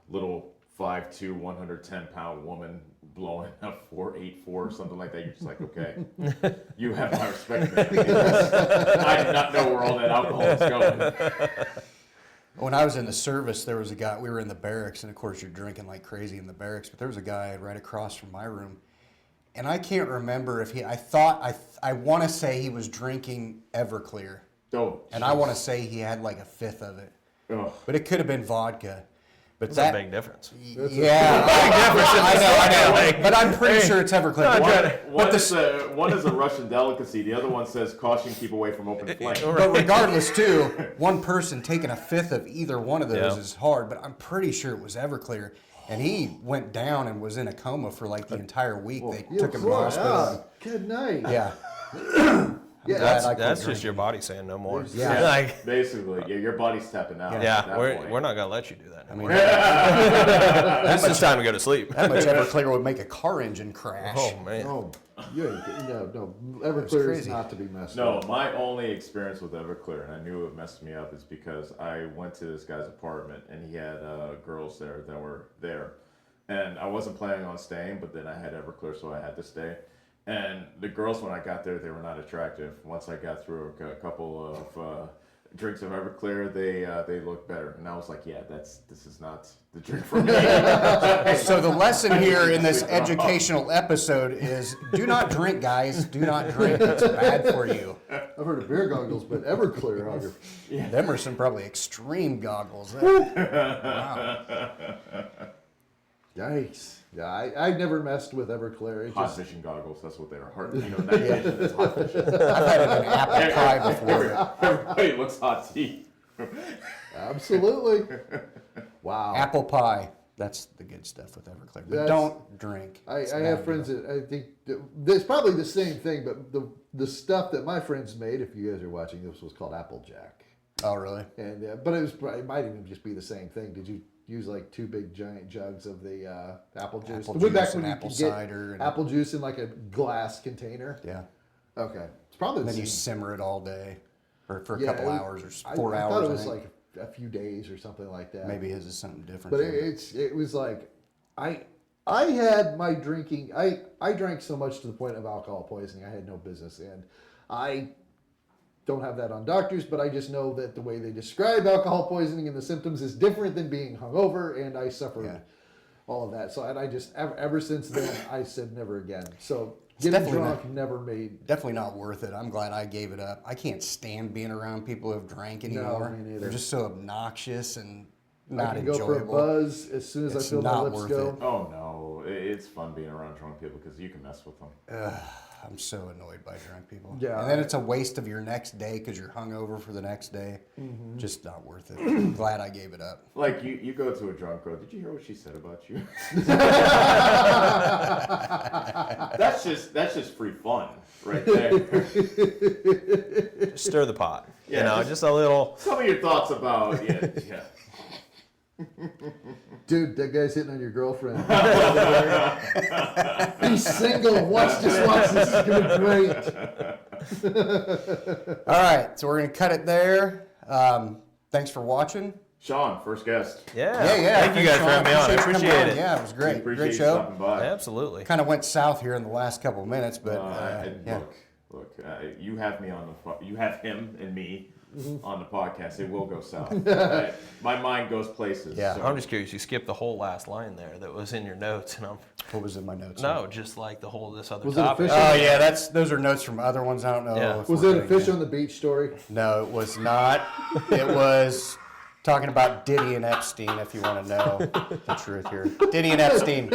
little 5'2", 110-pound woman blowing a 4.84 or something like that. You're just like, okay, you have my respect. I did not know where all that alcohol was going. When I was in the service, there was a guy, we were in the barracks, and of course you're drinking like crazy in the barracks, but there was a guy right across from my room, and I can't remember if I want to say he was drinking Everclear, Oh, and I want to say he had like a fifth of it, oh, but it could have been vodka. But That's a big difference. Yeah, I know. But I'm pretty sure it's Everclear. One is a Russian delicacy. The other one says caution, keep away from open flame. But regardless, too, one person taking a fifth of either one of those Yeah. is hard. But I'm pretty sure it was Everclear. And he went down and was in a coma for like the entire week. They took him to the hospital. Good night. Yeah. Yeah, That's just your body saying no more. Yeah. Like, Basically, your body's stepping out. yeah, at that we're point. not gonna let you do that. I mean, This is time to go to sleep. that much Everclear would make a car engine crash. Oh man. Oh, no. Everclear is crazy. not to be messed No, with. my only experience with Everclear, and I knew it messed me up, is because I went to this guy's apartment and he had girls there that were there. And I wasn't planning on staying, but then I had Everclear, so I had to stay. And the girls, when I got there, they were not attractive. Once I got through a couple of drinks of Everclear, they looked better. And I was like, yeah, this is not the drink for me. So the lesson here in this educational episode is do not drink, guys. Do not drink. It's bad for you. I've heard of beer goggles, but Everclear, Them are some probably extreme goggles. Wow. yikes. Yeah, I never messed with Everclear. It Hot just, fishing goggles, that's what they are. Night vision is hot fishing. I've had it in apple pie before. Everybody looks hot tea. absolutely. Wow. Apple pie. That's the good stuff with Everclear. But That's- don't drink. I It's have bad. friends that I think it's probably the same thing, but the stuff that my friends made, if you guys are watching, this was called Applejack, Oh, really? and but it might even just be the same thing. Did you use like two big giant jugs of the apple juice? Apple Way back juice when and you apple could get cider and- apple juice in like a glass container. Yeah. Okay, it's probably And the then you same. simmer it all day, or for a Yeah, couple it- hours, or I 4 hours. thought it I was think. like a few days or something like that. Maybe his is something different. But for you. it was like I had my drinking. I drank so much to the point of alcohol poisoning. I had no business, and I don't have that on doctors, but I just know that the way they describe alcohol poisoning and the symptoms is different than being hungover, and I suffered all of that. So and I just ever since then I said never again. So getting definitely drunk never made. Definitely not worth it. I'm glad I gave it up. I can't stand being around people who have drank anymore. me neither. They're just so obnoxious and I not can go for a enjoyable. buzz as soon as It's I feel my not lips worth go. it. Oh no, it's fun being around drunk people because you can mess with them. I'm so annoyed by drunk people. Yeah. And then it's a waste of your next day because you're hungover for the next day. Mm-hmm. Just not worth it. I'm glad I gave it up. Like you go to a drunk girl. Did you hear what she said about you? that's just free fun right there. Just stir the pot. Yeah, Just a little. Tell me your thoughts about yeah. Dude, that guy's hitting on your girlfriend. He's single. Just watch this. It's gonna be great. All right. So we're going to cut it there. Thanks for watching. Shawn, first guest. Yeah. Yeah. Thank you guys for having me on. I you coming appreciate on. it. Yeah, it was great. Appreciate Great you show. stopping by. Absolutely. Kind of went south here in the last couple of minutes, but yeah. Look, you have me on you have him and me on the podcast. It will go south. My mind goes places. Yeah. so- I'm just curious. You skipped the whole last line there that was in your notes, and I'm What was in my notes? no, just like the whole this other Was it topic. official? Oh yeah, those are notes from other ones. I don't know. Yeah. if Was we're it a gonna fish get- on the beach story? No, it was not. It was talking about Diddy and Epstein. If you want to know the truth here, Diddy and Epstein.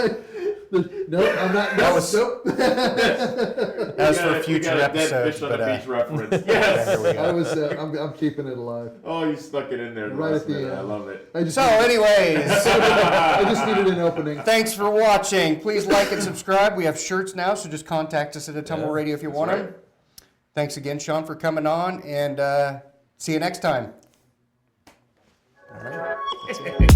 No, I'm not. That was- nope. That was for We future got a dead episodes. fish on But the beach reference. Yes. there we I go. was. I'm keeping it alive. Oh, you stuck it in there. Right last at the minute. end. I love it. I just. So, anyways, I just needed an opening. thanks for watching. Please like and subscribe. We have shirts now, so just contact us at Autumnal Radio if you want right. them. Thanks again, Shawn, for coming on, and see you next time. All right. That's it.